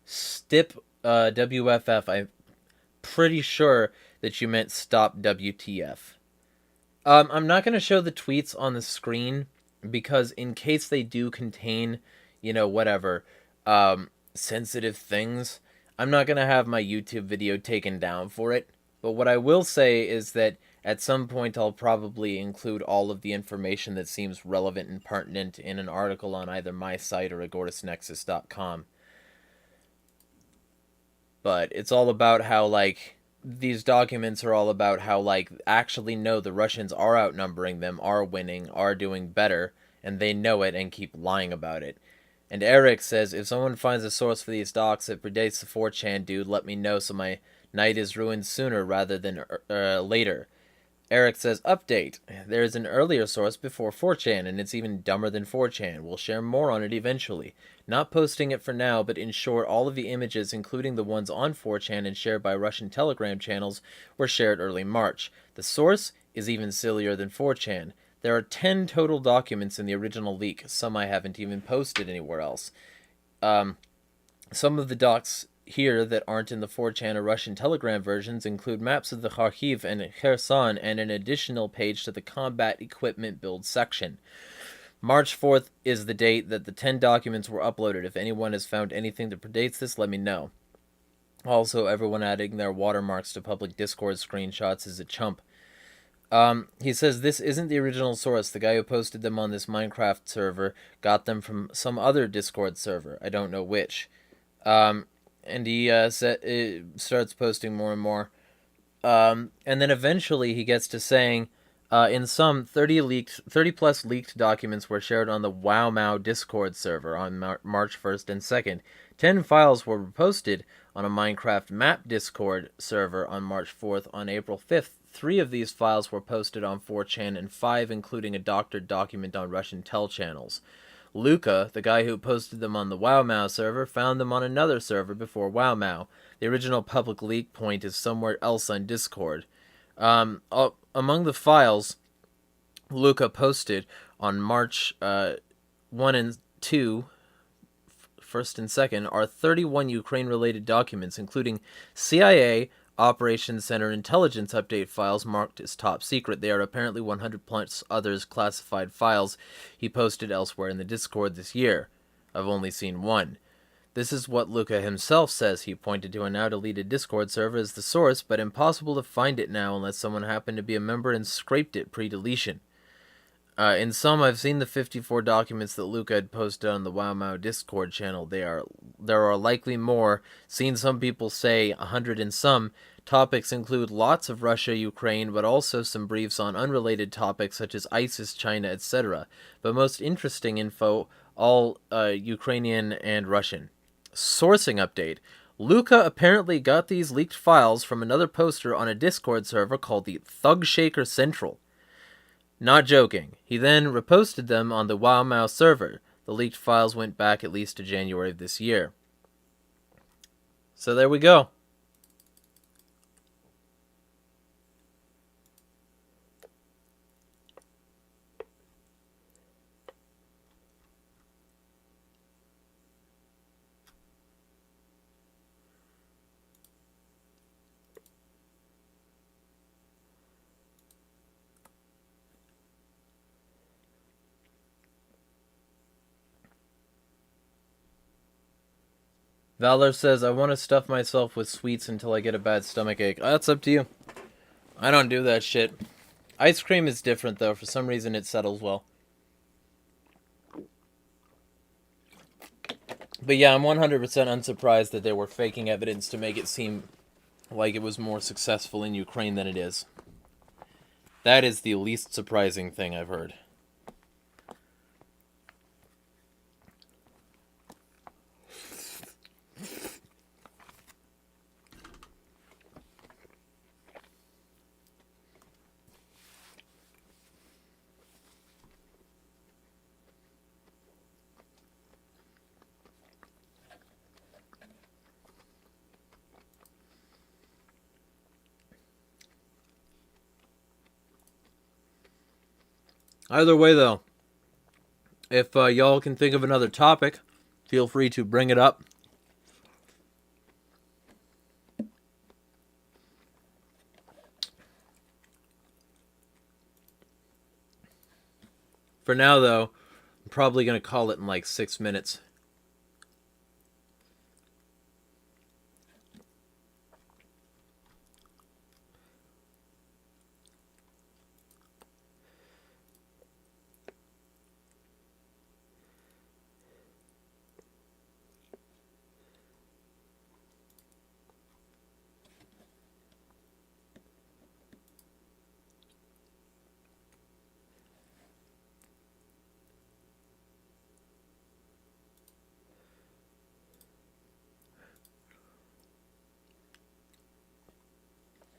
Stip WFF, I'm pretty sure that you meant stop WTF. I'm not going to show the tweets on the screen, because in case they do contain, whatever, sensitive things, I'm not going to have my YouTube video taken down for it. But what I will say is that at some point I'll probably include all of the information that seems relevant and pertinent in an article on either my site or AgoristNexus.com. But it's all about how, these documents are all about how, like, actually no, the Russians are outnumbering them, are winning, are doing better, and they know it and keep lying about it. And Eric says, if someone finds a source for these docs that predates the 4chan dude, let me know so my night is ruined sooner rather than later. Eric says, update. There is an earlier source before 4chan, and it's even dumber than 4chan. We'll share more on it eventually. Not posting it for now, but in short, all of the images, including the ones on 4chan and shared by Russian Telegram channels, were shared early March. The source is even sillier than 4chan. There are 10 total documents in the original leak, some I haven't even posted anywhere else. Some of the docs here that aren't in the 4chan or Russian Telegram versions include maps of the Kharkiv and Kherson and an additional page to the combat equipment build section. March 4th is the date that the 10 documents were uploaded. If anyone has found anything that predates this, let me know. Also, everyone adding their watermarks to public Discord screenshots is a chump. He says this isn't the original source. The guy who posted them on this Minecraft server got them from some other Discord server. I don't know which. And he starts posting more and more. And then eventually he gets to saying, in some 30 plus leaked documents were shared on the WowMao Discord server on March 1st and 2nd. 10 files were posted on a Minecraft map Discord server on March 4th. On April 5th, 3 of these files were posted on 4chan and 5, including a doctored document, on Russian tel channels. Luca, the guy who posted them on the WowMao server, found them on another server before WowMao. The original public leak point is somewhere else on Discord. Among the files Luca posted on March 1 and 2, first and second, are 31 Ukraine-related documents, including CIA Operations Center intelligence update files marked as top secret. They are apparently 100 plus others classified files he posted elsewhere in the Discord this year. I've only seen one. This is what Luca himself says. He pointed to a now deleted Discord server as the source, but impossible to find it now unless someone happened to be a member and scraped it pre-deletion. In some, I've seen the 54 documents that Luca had posted on the WowMao Discord channel. There are likely more. Seen some people say 100 in some. Topics include lots of Russia, Ukraine, but also some briefs on unrelated topics such as ISIS, China, etc. But most interesting info, all Ukrainian and Russian. Sourcing update. Luca apparently got these leaked files from another poster on a Discord server called the Thug Shaker Central. Not joking. He then reposted them on the WowMao server. The leaked files went back at least to January of this year. So there we go. Valor says, I want to stuff myself with sweets until I get a bad stomachache. That's up to you. I don't do that shit. Ice cream is different, though. For some reason, it settles well. But yeah, I'm 100% unsurprised that they were faking evidence to make it seem like it was more successful in Ukraine than it is. That is the least surprising thing I've heard. Either way, though, if y'all can think of another topic, feel free to bring it up. For now, though, I'm probably going to call it in like 6 minutes.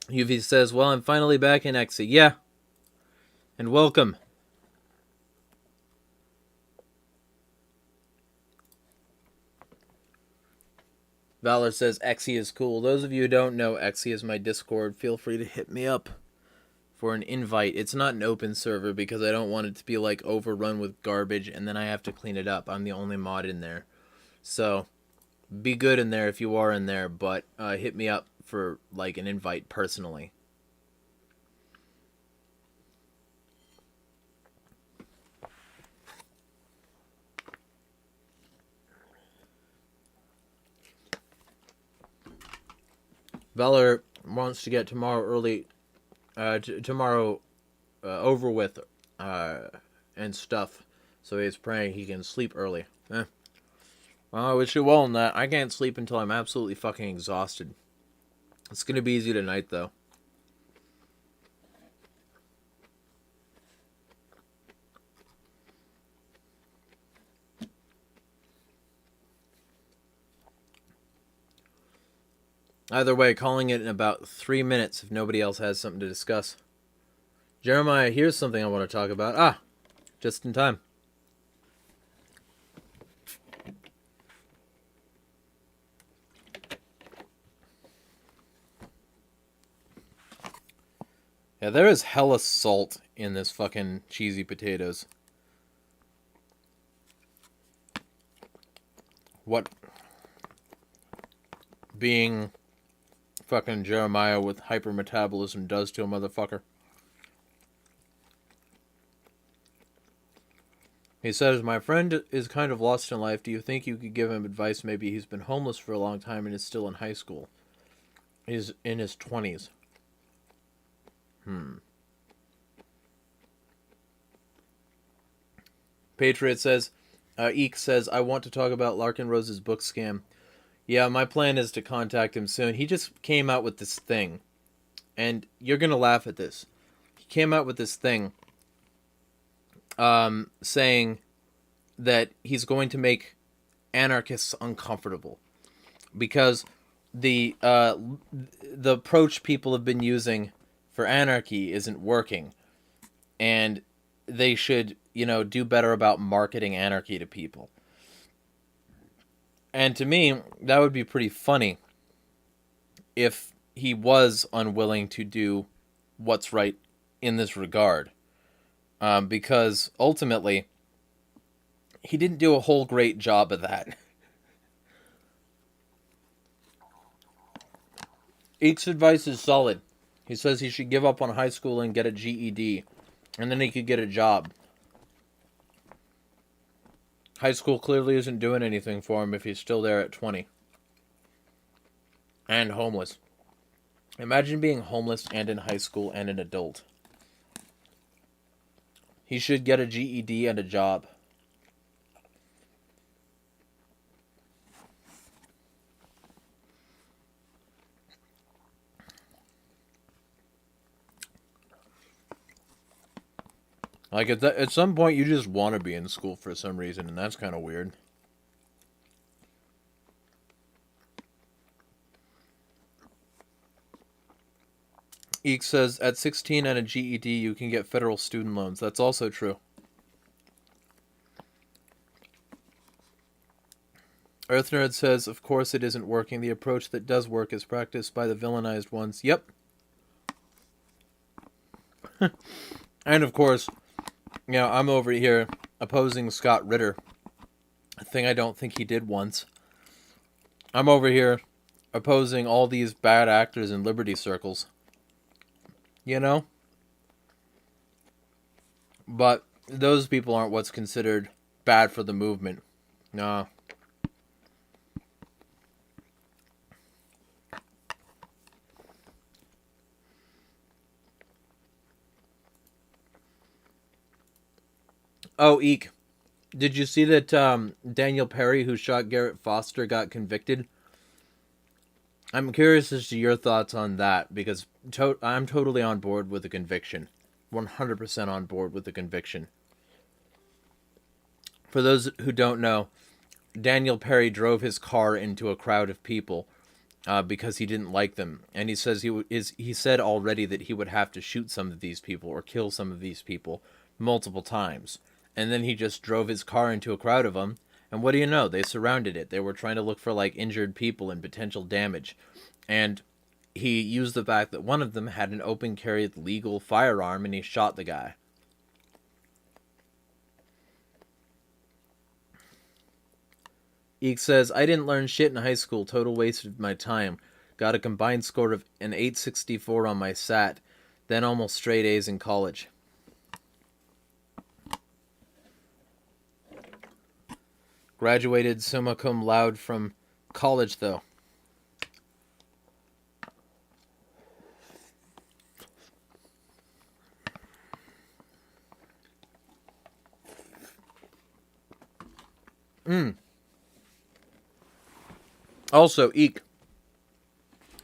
UV says, well, I'm finally back in Exy. Yeah. And welcome. Valor says, Exy is cool. Those of you who don't know, Exy is my Discord. Feel free to hit me up for an invite. It's not an open server because I don't want it to be like overrun with garbage and then I have to clean it up. I'm the only mod in there. So be good in there if you are in there, but hit me up for like an invite personally. Valor wants to get tomorrow early, tomorrow over with and stuff, so he's praying he can sleep early. Well, I wish you well on that. I can't sleep until I'm absolutely fucking exhausted. It's gonna be easy tonight, though. Either way, calling it in about 3 minutes if nobody else has something to discuss. Jeremiah, here's something I want to talk about. Ah, just in time. Yeah, there is hella salt in this fucking cheesy potatoes. What being fucking Jeremiah with hypermetabolism does to a motherfucker. He says, my friend is kind of lost in life. Do you think you could give him advice? Maybe he's been homeless for a long time and is still in high school. He's in his 20s. Patriot says, Eek says, I want to talk about Larkin Rose's book scam. Yeah, my plan is to contact him soon. He just came out with this thing. And you're going to laugh at this. He came out with this thing saying that he's going to make anarchists uncomfortable. Because the approach people have been using for anarchy isn't working. And they should, do better about marketing anarchy to people. And to me, that would be pretty funny if he was unwilling to do what's right in this regard. Because ultimately, he didn't do a whole great job of that. Eek's advice is solid. He says he should give up on high school and get a GED, and then he could get a job. High school clearly isn't doing anything for him if he's still there at 20. And homeless. Imagine being homeless and in high school and an adult. He should get a GED and a job. Like, at some point, you just want to be in school for some reason, and that's kind of weird. Eek says, at 16 and a GED, you can get federal student loans. That's also true. EarthNerd says, of course it isn't working. The approach that does work is practiced by the villainized ones. Yep. And of course, I'm over here opposing Scott Ritter. A thing I don't think he did once. I'm over here opposing all these bad actors in Liberty circles. But those people aren't what's considered bad for the movement. Nah. Oh, Eek. Did you see that Daniel Perry, who shot Garrett Foster, got convicted? I'm curious as to your thoughts on that, because I'm totally on board with the conviction. 100% on board with the conviction. For those who don't know, Daniel Perry drove his car into a crowd of people because he didn't like them, and he says he said already that he would have to shoot some of these people or kill some of these people multiple times, and then he just drove his car into a crowd of them, and what do you know? They surrounded it. They were trying to look for like injured people and potential damage, and he used the fact that one of them had an open carry legal firearm, and he shot the guy. Eek says, I didn't learn shit in high school. Total waste of my time. Got a combined score of an 864 on my SAT. Then almost straight A's in college. Graduated summa cum laude from college, though. Also, Eek,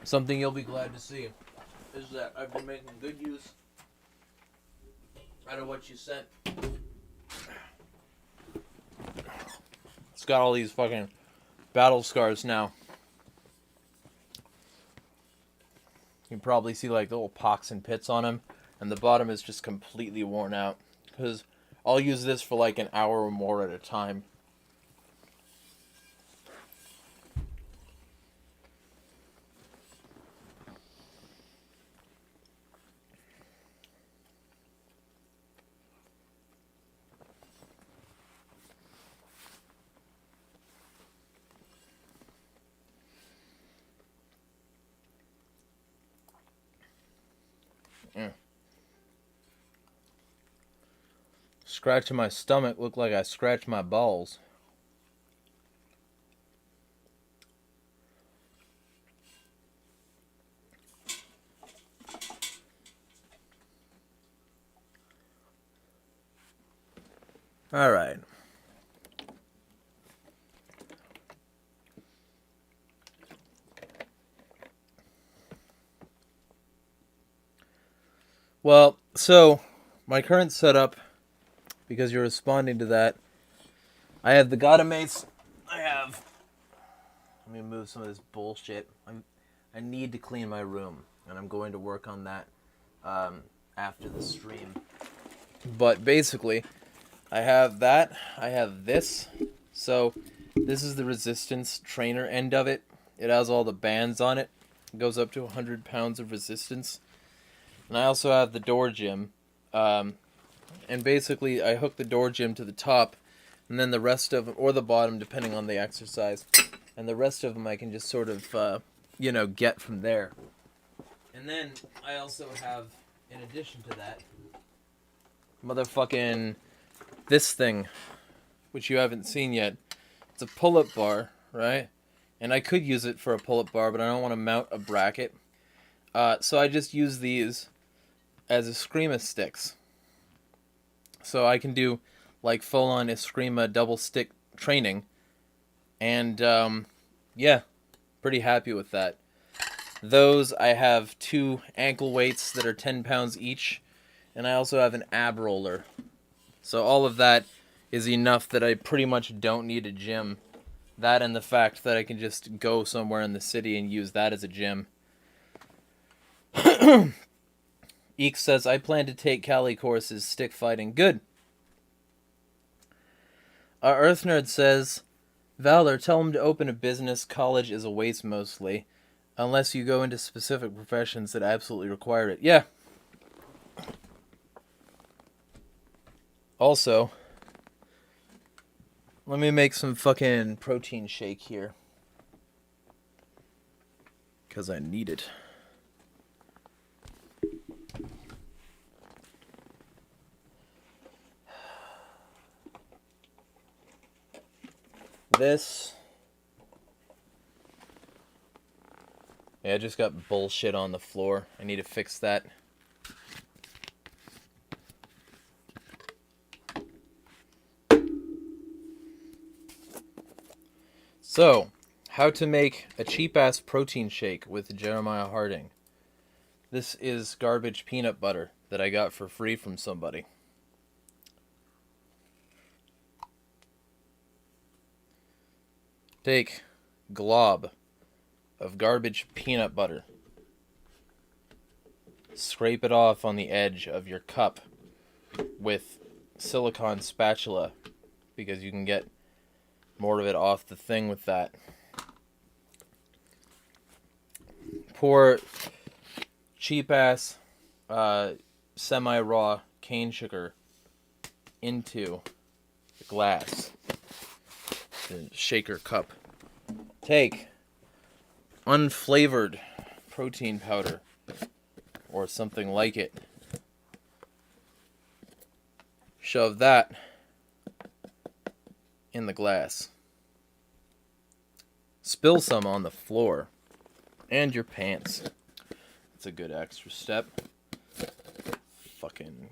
something you'll be glad to see is that I've been making good use out of what you sent. It's got all these fucking battle scars now. You can probably see like little pocks and pits on them, and the bottom is just completely worn out. Because I'll use this for like an hour or more at a time. Scratching my stomach looked like I scratched my balls. All right. Well, so my current setup, because you're responding to that, I have the Godamates. Let me move some of this bullshit. I need to clean my room, and I'm going to work on that after the stream. But basically, I have that. I have this. So this is the resistance trainer end of it. It has all the bands on it. It goes up to 100 pounds of resistance. And I also have the door gym. And basically, I hook the door gym to the top, and then the rest of them, or the bottom, depending on the exercise. And the rest of them I can just sort of, get from there. And then I also have, in addition to that, motherfucking this thing, which you haven't seen yet. It's a pull-up bar, right? And I could use it for a pull-up bar, but I don't want to mount a bracket. So I just use these as Eskrima sticks. So I can do like full-on Eskrima double stick training. And yeah, pretty happy with that. Those, I have 2 ankle weights that are 10 pounds each. And I also have an ab roller. So all of that is enough that I pretty much don't need a gym. That and the fact that I can just go somewhere in the city and use that as a gym. Eek says, I plan to take Cali courses, stick fighting. Good. Earth Nerd says, Valor, tell him to open a business. College is a waste mostly. Unless you go into specific professions that absolutely require it. Yeah. Also, let me make some fucking protein shake here. Because I need it. This. Yeah, I just got bullshit on the floor. I need to fix that. So, how to make a cheap-ass protein shake with Jeremiah Harding. This is garbage peanut butter that I got for free from somebody. Take glob of garbage peanut butter. Scrape it off on the edge of your cup with silicone spatula, because you can get more of it off the thing with that. Pour cheap ass semi-raw cane sugar into the glass, the shaker cup. Take unflavored protein powder or something like it. Shove that in the glass. Spill some on the floor and your pants. It's a good extra step. Fucking.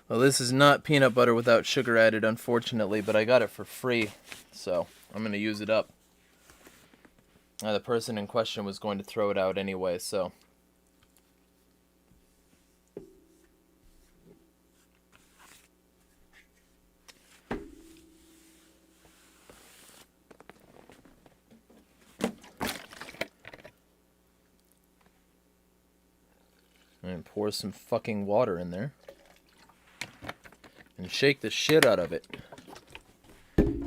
Well, this is not peanut butter without sugar added, unfortunately, but I got it for free, so I'm going to use it up. The person in question was going to throw it out anyway, so. And pour some fucking water in there. And shake the shit out of it.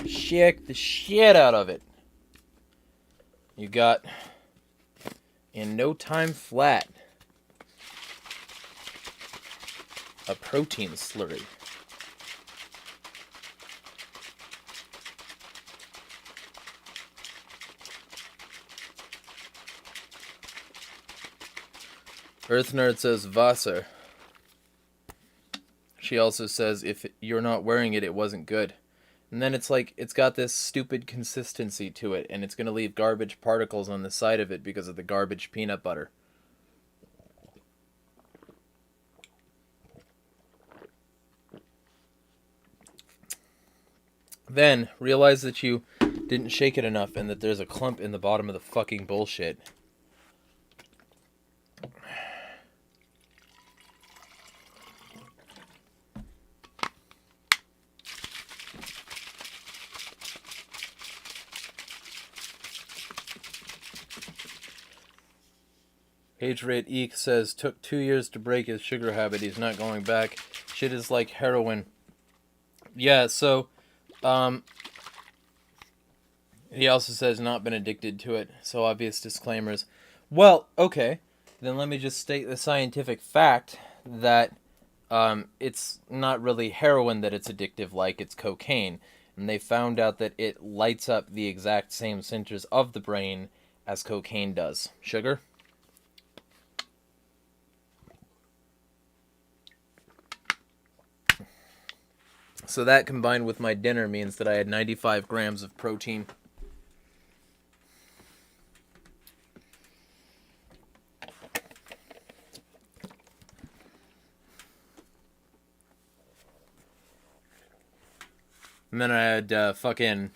Shake the shit out of it. You got, in no time flat, a protein slurry. Earth Nerd says Wasser. She also says if you're not wearing it, it wasn't good. And then it's like, it's got this stupid consistency to it, and it's going to leave garbage particles on the side of it because of the garbage peanut butter. Then, realize that you didn't shake it enough and that there's a clump in the bottom of the fucking bullshit. Page Rate Eek says, took 2 years to break his sugar habit. He's not going back. Shit is like heroin. Yeah, so, he also says not been addicted to it. So obvious disclaimers. Well, okay. Then let me just state the scientific fact that it's not really heroin that it's addictive like, it's cocaine. And they found out that it lights up the exact same centers of the brain as cocaine does. Sugar? So that combined with my dinner means that I had 95 grams of protein. And then I had fucking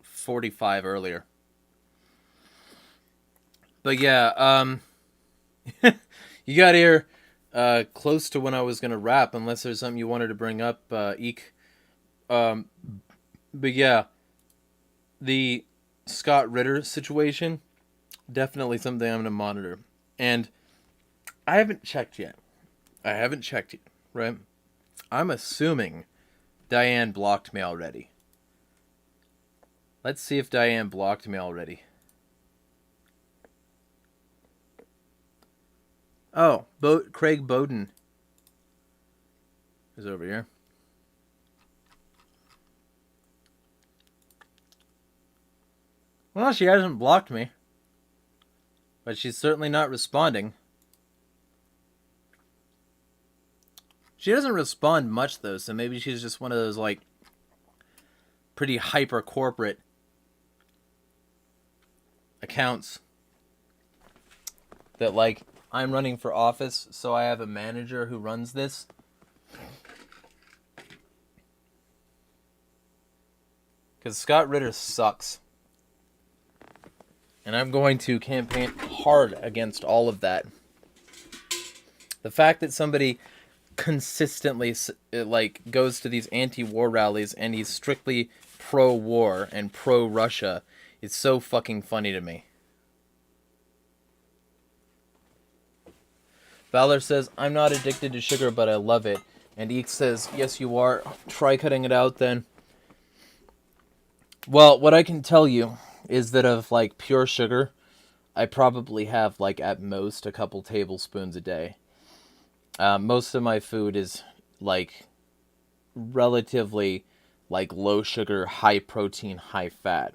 45 earlier. But yeah, you got here close to when I was going to wrap, unless there's something you wanted to bring up, Eek. But yeah, the Scott Ritter situation, definitely something I'm going to monitor. And I haven't checked yet. Right? I'm assuming Diane blocked me already. Let's see if Diane blocked me already. Oh, Craig Bowden is over here. Well, she hasn't blocked me. But she's certainly not responding. She doesn't respond much, though, so maybe she's just one of those, like, pretty hyper-corporate accounts that, like, I'm running for office, so I have a manager who runs this. Because Scott Ritter sucks. And I'm going to campaign hard against all of that. The fact that somebody consistently, like, goes to these anti-war rallies and he's strictly pro-war and pro-Russia is so fucking funny to me. Valor says, I'm not addicted to sugar, but I love it. And Eek says, yes, you are. Try cutting it out, then. Well, what I can tell you is that of, like, pure sugar, I probably have, like, at most a couple tablespoons a day. Most of my food is, like, relatively, like, low sugar, high protein, high fat.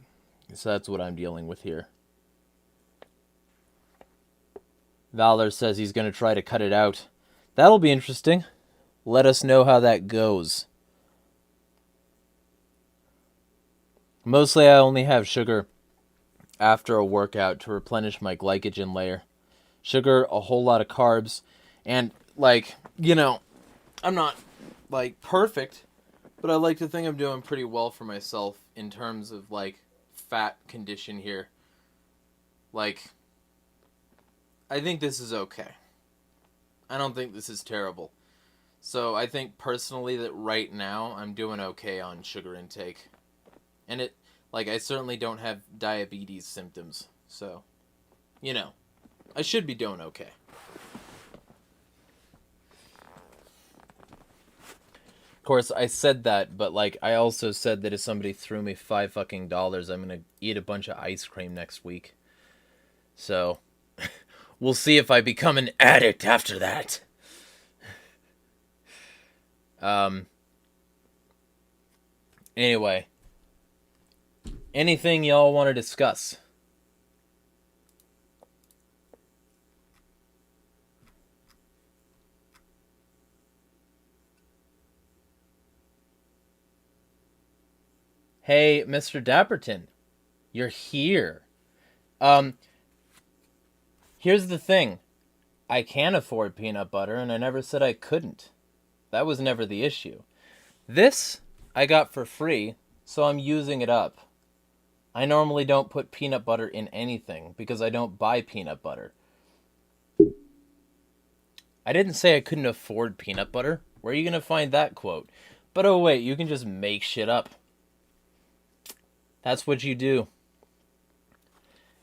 So that's what I'm dealing with here. Valor says he's going to try to cut it out. That'll be interesting. Let us know how that goes. Mostly I only have sugar after a workout to replenish my glycogen layer. Sugar, a whole lot of carbs, and, like, you know, I'm not, like, perfect, but I like to think I'm doing pretty well for myself in terms of, like, fat condition here. Like, I think this is okay. I don't think this is terrible. So I think personally that right now I'm doing okay on sugar intake. And it, like, I certainly don't have diabetes symptoms. So, you know, I should be doing okay. Of course, I said that, but, like, I also said that if somebody threw me $5 fucking, I'm gonna eat a bunch of ice cream next week. So, we'll see if I become an addict after that. Anyway. Anything y'all want to discuss? Hey, Mr. Dapperton. You're here. Here's the thing. I can afford peanut butter, and I never said I couldn't. That was never the issue. This, I got for free, so I'm using it up. I normally don't put peanut butter in anything, because I don't buy peanut butter. I didn't say I couldn't afford peanut butter. Where are you going to find that quote? But oh wait, you can just make shit up. That's what you do.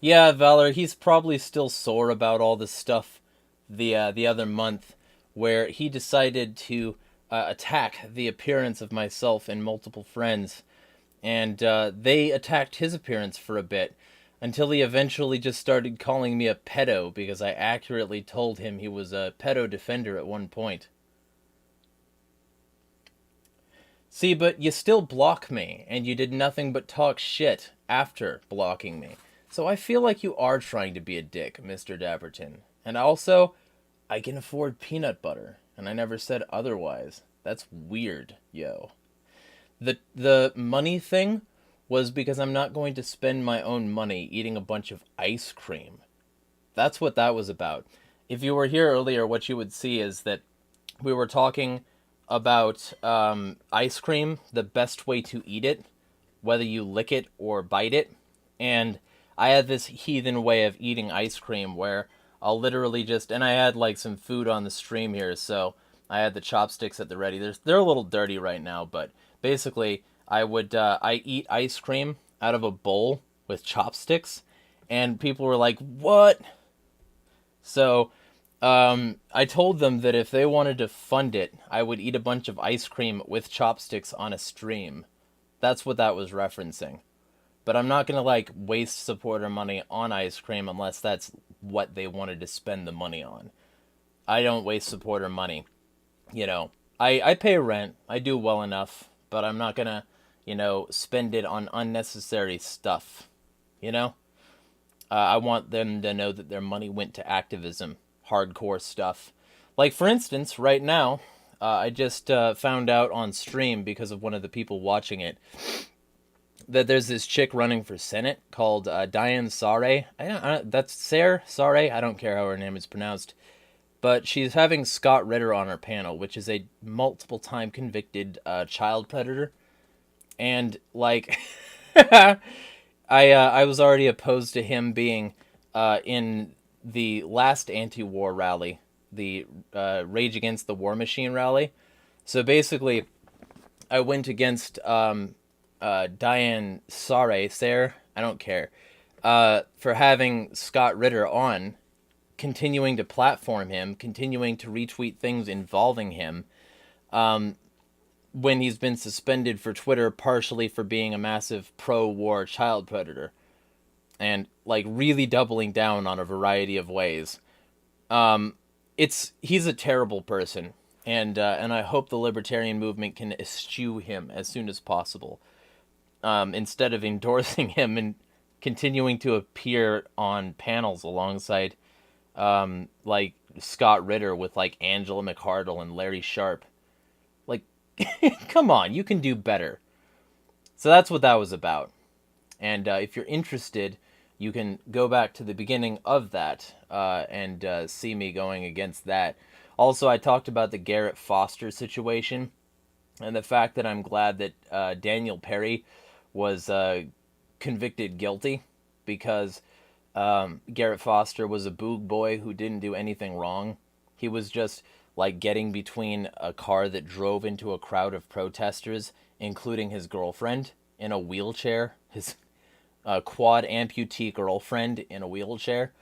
Yeah, Valor, he's probably still sore about all this stuff the other month, where he decided to attack the appearance of myself and multiple friends. And they attacked his appearance for a bit, until he eventually just started calling me a pedo, because I accurately told him he was a pedo defender at one point. See, but you still block me, and you did nothing but talk shit after blocking me. So I feel like you are trying to be a dick, Mr. Dapperton. And also, I can afford peanut butter, and I never said otherwise. That's weird, yo. The money thing was because I'm not going to spend my own money eating a bunch of ice cream. That's what that was about. If you were here earlier, what you would see is that we were talking about ice cream, the best way to eat it, whether you lick it or bite it. And I had this heathen way of eating ice cream where I'll literally just, and I had like some food on the stream here, so I had the chopsticks at the ready. They're a little dirty right now, but basically I eat ice cream out of a bowl with chopsticks, and people were like, what? So I told them that if they wanted to fund it, I would eat a bunch of ice cream with chopsticks on a stream. That's what that was referencing. But I'm not going to, like, waste supporter money on ice cream unless that's what they wanted to spend the money on. I don't waste supporter money. You know, I pay rent. I do well enough. But I'm not going to, you know, spend it on unnecessary stuff. You know? I want them to know that their money went to activism. Hardcore stuff. Like, for instance, right now, I just found out on stream because of one of the people watching it that there's this chick running for Senate called Diane Saur. That's Saur? I don't care how her name is pronounced. But she's having Scott Ritter on her panel, which is a multiple-time convicted child predator. And, like, I was already opposed to him being in the last anti-war rally, the Rage Against the War Machine rally. So basically, I went against Diane Saur, I don't care, for having Scott Ritter on, continuing to platform him, continuing to retweet things involving him, when he's been suspended for Twitter partially for being a massive pro-war child predator, and like really doubling down on a variety of ways. He's a terrible person, and I hope the libertarian movement can eschew him as soon as possible, instead of endorsing him and continuing to appear on panels alongside like Scott Ritter with like Angela McArdle and Larry Sharp. Like, come on, you can do better. So that's what that was about. And if you're interested, you can go back to the beginning of that and see me going against that. Also, I talked about the Garrett Foster situation and the fact that I'm glad that Daniel Perry was convicted guilty, because Garrett Foster was a boog boy who didn't do anything wrong. He was just like getting between a car that drove into a crowd of protesters, including his girlfriend in a wheelchair, his quad amputee girlfriend in a wheelchair,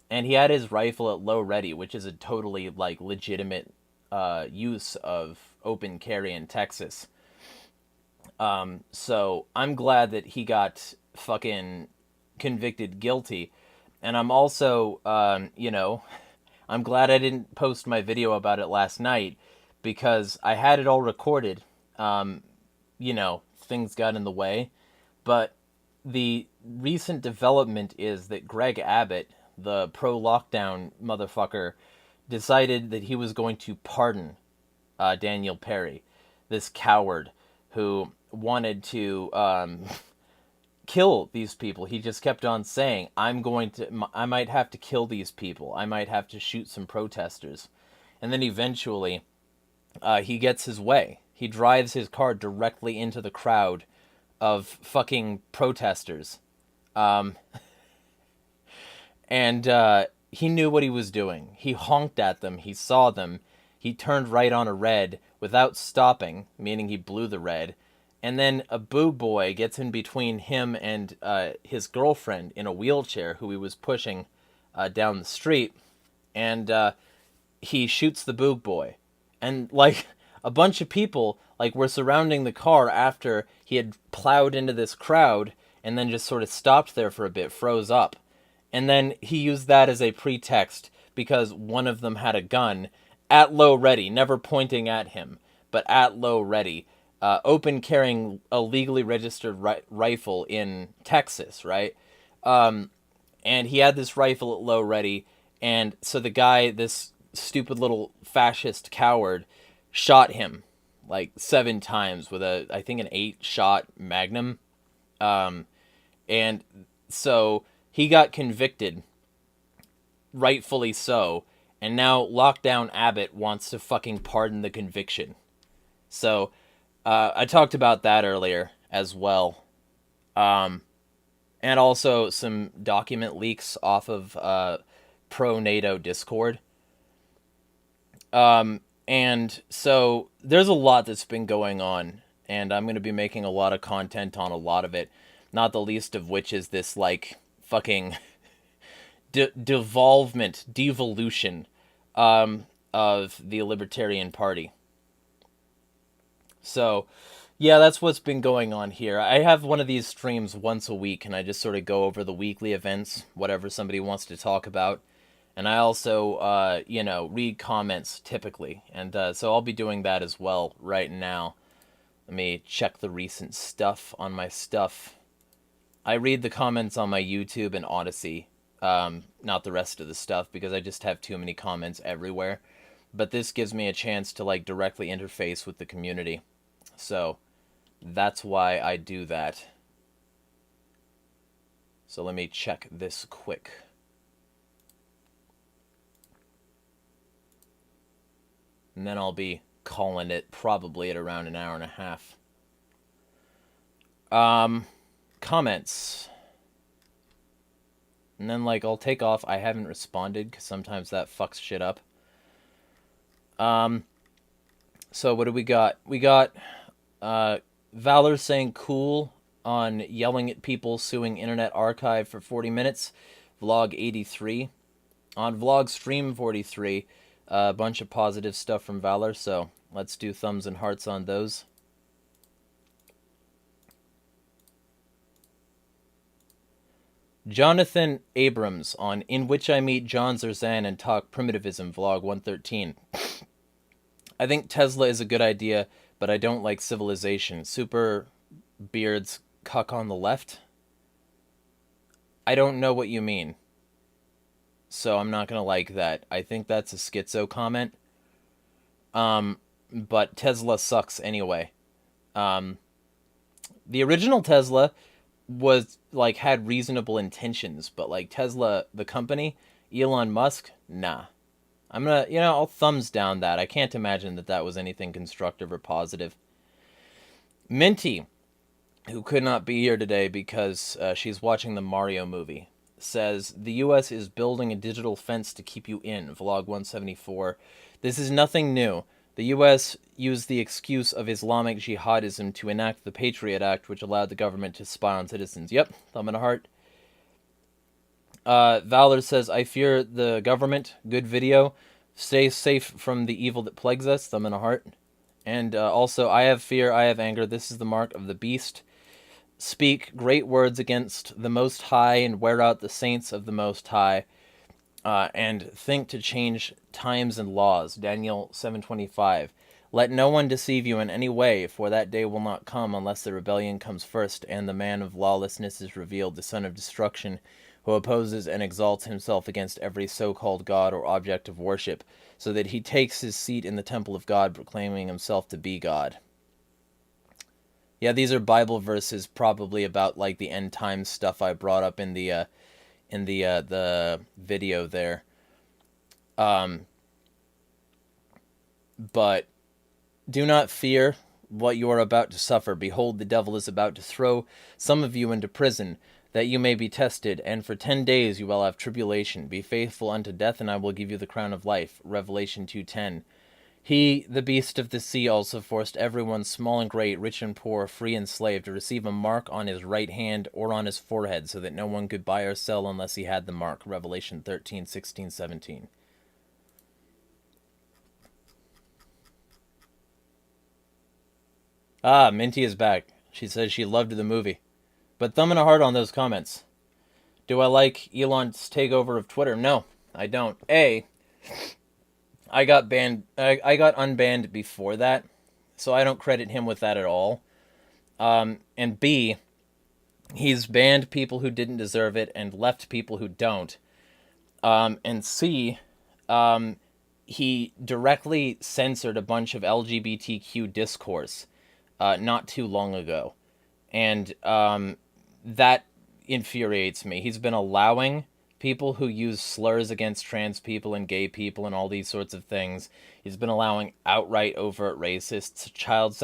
and he had his rifle at low ready, which is a totally like legitimate use of open carry in Texas. So I'm glad that he got fucking convicted guilty, and I'm also I'm glad I didn't post my video about it last night, because I had it all recorded. Things got in the way, but the recent development is that Greg Abbott, the pro-lockdown motherfucker, decided that he was going to pardon Daniel Perry, this coward who wanted to kill these people. He just kept on saying, I might have to kill these people. I might have to shoot some protesters. And then eventually, he gets his way. He drives his car directly into the crowd of fucking protesters. And he knew what he was doing. He honked at them. He saw them. He turned right on a red without stopping, meaning he blew the red. And then a boog boy gets in between him and his girlfriend in a wheelchair who he was pushing down the street. And he shoots the boog boy. And like a bunch of people like were surrounding the car after he had plowed into this crowd, and then just sort of stopped there for a bit, froze up. And then he used that as a pretext because one of them had a gun at low ready, never pointing at him, but at low ready, open carrying a legally registered rifle in Texas, right? And he had this rifle at low ready, and so the guy, this stupid little fascist coward, shot him like 7 times with I think an 8-shot Magnum. And so he got convicted, rightfully so, and now Lockdown Abbott wants to fucking pardon the conviction. So I talked about that earlier as well. And also some document leaks off of pro-NATO Discord. And so there's a lot that's been going on, and I'm going to be making a lot of content on a lot of it, not the least of which is this, like, fucking devolution of the Libertarian Party. So, yeah, that's what's been going on here. I have one of these streams once a week, and I just sort of go over the weekly events, whatever somebody wants to talk about. And I also, read comments typically. And so I'll be doing that as well right now. Let me check the recent stuff on my stuff. I read the comments on my YouTube and Odyssey, not the rest of the stuff, because I just have too many comments everywhere. But this gives me a chance to, like, directly interface with the community. So that's why I do that. So let me check this quick. And then I'll be calling it probably at around an hour and a half. Comments. And then, like, I'll take off. I haven't responded, because sometimes that fucks shit up. So what do we got? We got Valor saying cool. on yelling at people suing Internet Archive for 40 minutes, vlog 83. On Vlogstream 43, a bunch of positive stuff from Valor, so let's do thumbs and hearts on those. Jonathan Abrams on In Which I Meet John Zerzan and Talk Primitivism, vlog 113. I think Tesla is a good idea, but I don't like civilization. Super beards cuck on the left? I don't know what you mean, so I'm not going to like that. I think that's a schizo comment. But Tesla sucks anyway. The original Tesla was like had reasonable intentions, but like Tesla, the company, Elon Musk, nah. I'm gonna, I'll thumbs down that. I can't imagine that that was anything constructive or positive. Minty, who could not be here today because she's watching the Mario movie, says the U.S. is building a digital fence to keep you in, vlog 174. This is nothing new. The U.S. used the excuse of Islamic jihadism to enact the Patriot Act, which allowed the government to spy on citizens. Yep, thumb and a heart. Valor says, I fear the government. Good video. Stay safe from the evil that plagues us. Thumb and a heart. And also, I have fear, I have anger. This is the mark of the beast. Speak great words against the Most High and wear out the saints of the Most High. And think to change times and laws. Daniel 7:25. Let no one deceive you in any way, for that day will not come unless the rebellion comes first, and the man of lawlessness is revealed, the son of destruction, who opposes and exalts himself against every so-called God or object of worship, so that he takes his seat in the temple of God, proclaiming himself to be God. Yeah, these are Bible verses, probably about like the end times stuff I brought up in the video there. But do not fear what you are about to suffer. Behold, the devil is about to throw some of you into prison, that you may be tested, and for 10 days you will have tribulation. Be faithful unto death, and I will give you the crown of life. Revelation 2:10. He, the beast of the sea, also forced everyone, small and great, rich and poor, free and slave, to receive a mark on his right hand or on his forehead, so that no one could buy or sell unless he had the mark. Revelation 13:16-17. Ah, Minty is back. She says she loved the movie. But thumb and a heart on those comments. Do I like Elon's takeover of Twitter? No, I don't. I got banned. I got unbanned before that, so I don't credit him with that at all. And B, he's banned people who didn't deserve it and left people who don't. And C, he directly censored a bunch of LGBTQ discourse not too long ago. And that infuriates me. He's been allowing people who use slurs against trans people and gay people and all these sorts of things. He's been allowing outright overt racists. Child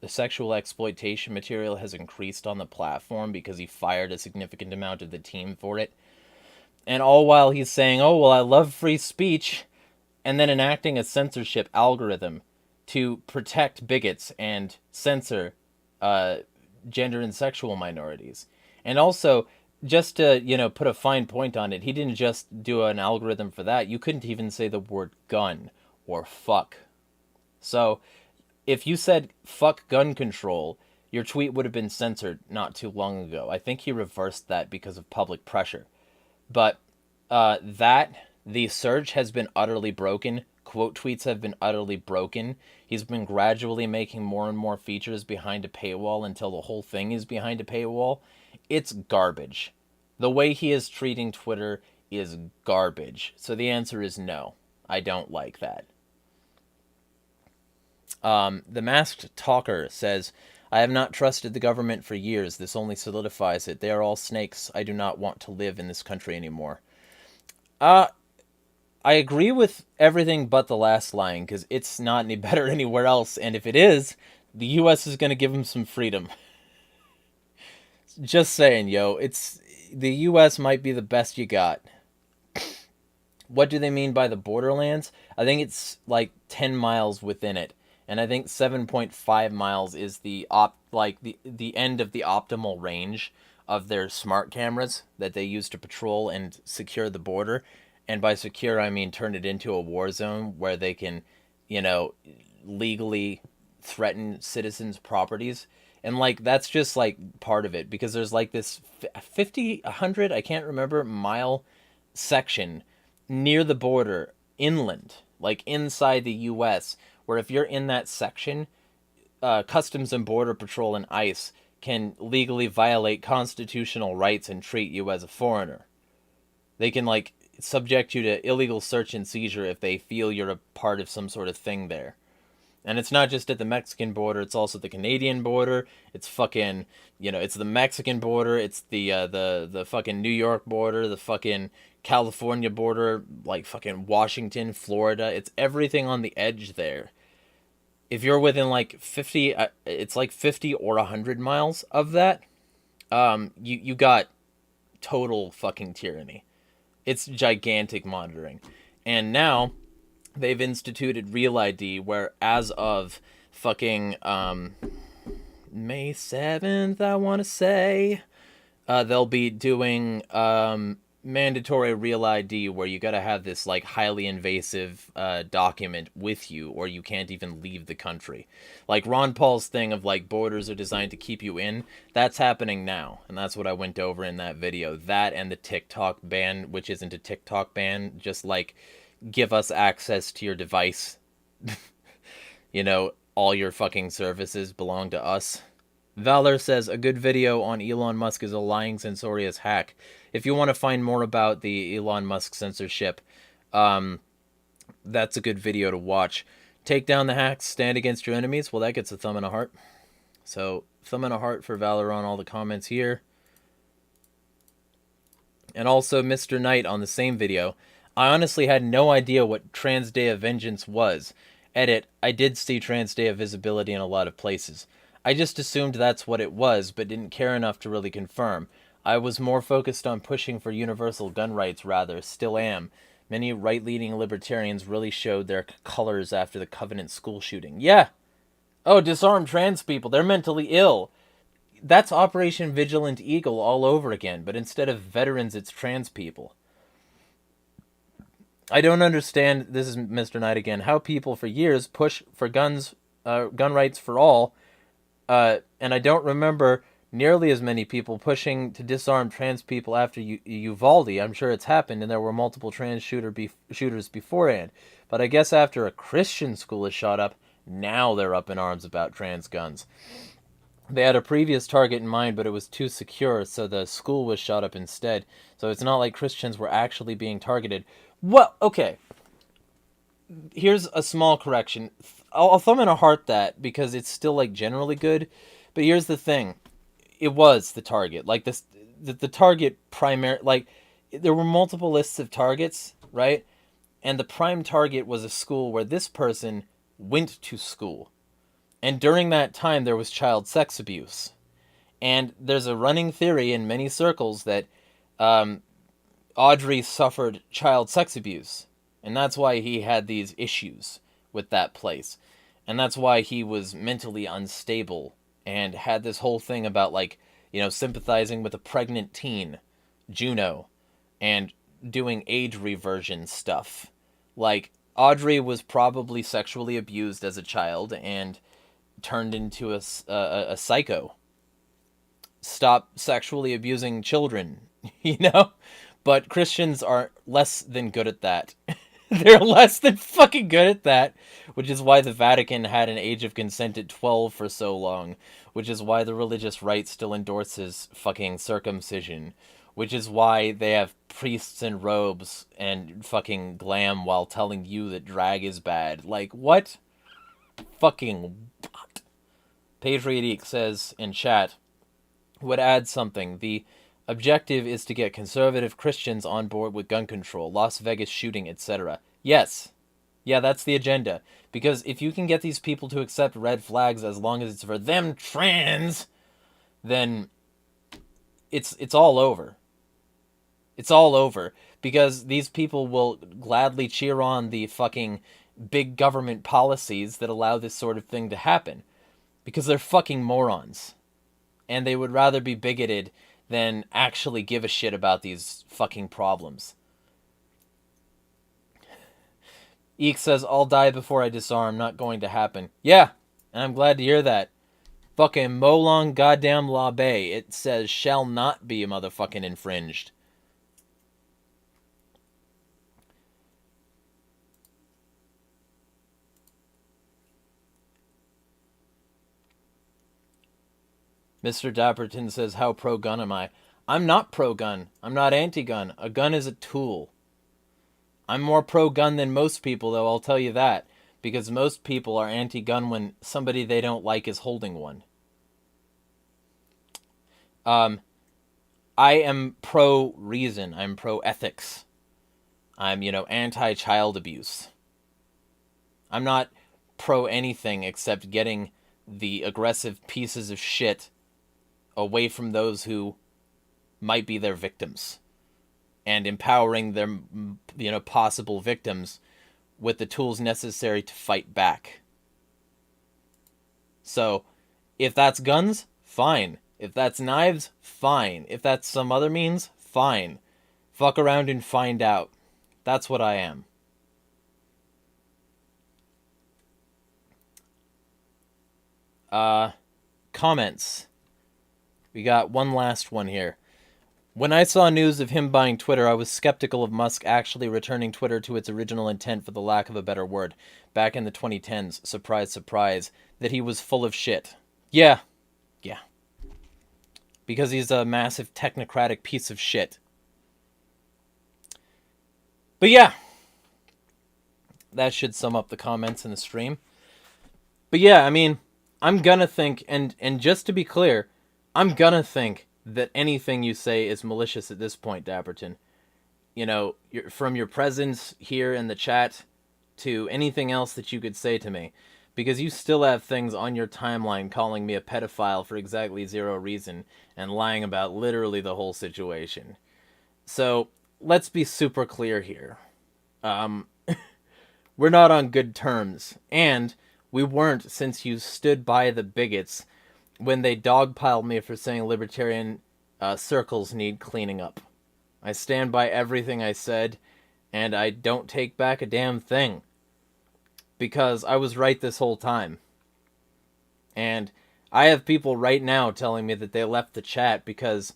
sexual exploitation material has increased on the platform because he fired a significant amount of the team for it. And all while he's saying, oh, well, I love free speech, and then enacting a censorship algorithm to protect bigots and censor gender and sexual minorities. And also, just to, put a fine point on it, he didn't just do an algorithm for that. You couldn't even say the word gun or fuck. So, if you said fuck gun control, your tweet would have been censored not too long ago. I think he reversed that because of public pressure. But the surge has been utterly broken. Quote tweets have been utterly broken. He's been gradually making more and more features behind a paywall until the whole thing is behind a paywall. It's garbage. The way he is treating Twitter is garbage. So the answer is no. I don't like that. The Masked Talker says, I have not trusted the government for years. This only solidifies it. They are all snakes. I do not want to live in this country anymore. I agree with everything but the last line, because it's not any better anywhere else, and if it is, the U.S. is going to give them some freedom. Just saying, yo, the U.S. might be the best you got. What do they mean by the borderlands? I think it's like 10 miles within it, and I think 7.5 miles is the the end of the optimal range of their smart cameras that they use to patrol and secure the border. And by secure, I mean turn it into a war zone where they can, you know, legally threaten citizens' properties. And like that's just like part of it, because there's like this 50, 100, I can't remember, mile section near the border inland, like inside the US, where if you're in that section, Customs and Border Patrol and ICE can legally violate constitutional rights and treat you as a foreigner. They can like subject you to illegal search and seizure if they feel you're a part of some sort of thing there. And it's not just at the Mexican border, it's also the Canadian border. It's fucking, you know, it's the Mexican border, it's the fucking New York border, the fucking California border, like fucking Washington, Florida. It's everything on the edge there. If you're within like 50, it's like 50 or 100 miles of that, you got total fucking tyranny. It's gigantic monitoring. And now they've instituted Real ID, where as of fucking May 7th, I want to say, they'll be doing mandatory Real ID, where you got to have this like highly invasive document with you, or you can't even leave the country. Like Ron Paul's thing of like borders are designed to keep you in, that's happening now, and that's what I went over in that video. That and the TikTok ban, which isn't a TikTok ban, just like give us access to your device. You know, all your fucking services belong to us. Valor says, a good video on Elon Musk is a lying censorious hack. If you want to find more about the Elon Musk censorship, that's a good video to watch. Take down the hacks, stand against your enemies. Well, that gets a thumb and a heart. So, thumb and a heart for Valor on all the comments here. And also Mr. Knight on the same video. I honestly had no idea what Trans Day of Vengeance was. Edit, I did see Trans Day of Visibility in a lot of places. I just assumed that's what it was, but didn't care enough to really confirm. I was more focused on pushing for universal gun rights, rather. Still am. Many right-leaning libertarians really showed their colors after the Covenant school shooting. Yeah! Oh, disarm trans people. They're mentally ill. That's Operation Vigilant Eagle all over again, but instead of veterans, it's trans people. I don't understand, this is Mr. Knight again, how people for years push for guns, gun rights for all, and I don't remember nearly as many people pushing to disarm trans people after Uvalde. I'm sure it's happened, and there were multiple trans shooters beforehand. But I guess after a Christian school is shot up, now they're up in arms about trans guns. They had a previous target in mind, but it was too secure, so the school was shot up instead. So it's not like Christians were actually being targeted. Well, okay. Here's a small correction. I'll thumb in a heart that, because it's still like generally good. But here's the thing. It was the target. Like this, the target primary, like there were multiple lists of targets, right? And the prime target was a school where this person went to school. And during that time, there was child sex abuse. And there's a running theory in many circles that Audrey suffered child sex abuse. And that's why he had these issues with that place. And that's why he was mentally unstable and had this whole thing about, like, you know, sympathizing with a pregnant teen, Juno, and doing age reversion stuff. Like, Audrey was probably sexually abused as a child and turned into a psycho. Stop sexually abusing children, you know? But Christians are less than good at that. They're less than fucking good at that, which is why the Vatican had an age of consent at 12 for so long, which is why the religious right still endorses fucking circumcision, which is why they have priests in robes and fucking glam while telling you that drag is bad. Like, what? Fucking what? Patriotic says in chat, would add something. The objective is to get conservative Christians on board with gun control, Las Vegas shooting, etc. Yes. Yeah, that's the agenda. Because if you can get these people to accept red flags as long as it's for them trans, then it's all over. It's all over. Because these people will gladly cheer on the fucking big government policies that allow this sort of thing to happen. Because they're fucking morons. And they would rather be bigoted than actually give a shit about these fucking problems. Eek says, I'll die before I disarm, not going to happen. Yeah, and I'm glad to hear that. Fucking Molong goddamn La Bay. It says, shall not be motherfucking infringed. Mr. Dapperton says, how pro-gun am I? I'm not pro-gun. I'm not anti-gun. A gun is a tool. I'm more pro-gun than most people, though, I'll tell you that. Because most people are anti-gun when somebody they don't like is holding one. I am pro-reason. I'm pro-ethics. I'm, anti-child abuse. I'm not pro-anything except getting the aggressive pieces of shit away from those who might be their victims. And empowering their, possible victims with the tools necessary to fight back. So, if that's guns, fine. If that's knives, fine. If that's some other means, fine. Fuck around and find out. That's what I am. Comments. We got one last one here. When I saw news of him buying Twitter, I was skeptical of Musk actually returning Twitter to its original intent, for the lack of a better word, back in the 2010s. Surprise, surprise, that he was full of shit. Yeah. Because he's a massive technocratic piece of shit. But yeah. That should sum up the comments in the stream. But yeah, I mean, I'm gonna think, and just to be clear, I'm gonna think that anything you say is malicious at this point, Dapperton. From your presence here in the chat to anything else that you could say to me. Because you still have things on your timeline calling me a pedophile for exactly zero reason and lying about literally the whole situation. So, let's be super clear here. We're not on good terms. And we weren't since you stood by the bigots when they dogpiled me for saying libertarian circles need cleaning up. I stand by everything I said, and I don't take back a damn thing. Because I was right this whole time. And I have people right now telling me that they left the chat because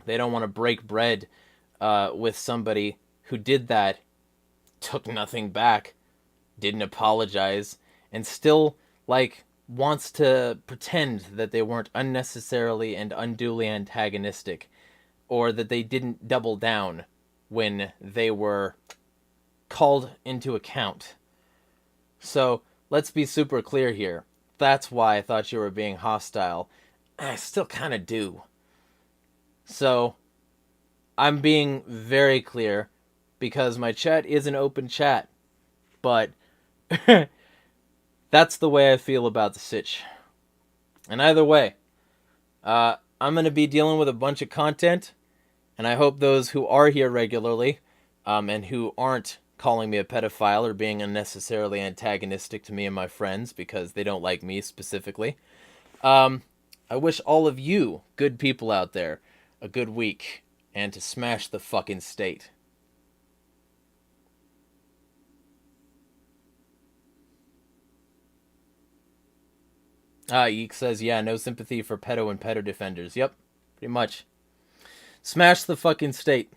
they don't want to break bread with somebody who did that, took nothing back, didn't apologize, and still, wants to pretend that they weren't unnecessarily and unduly antagonistic, or that they didn't double down when they were called into account. So, let's be super clear here. That's why I thought you were being hostile. I still kind of do. So, I'm being very clear, because my chat is an open chat. But, that's the way I feel about the sitch. And either way, I'm going to be dealing with a bunch of content, and I hope those who are here regularly, and who aren't calling me a pedophile or being unnecessarily antagonistic to me and my friends because they don't like me specifically. I wish all of you good people out there a good week and to smash the fucking state. Eek says, yeah, no sympathy for pedo and pedo defenders. Yep, pretty much. Smash the fucking state.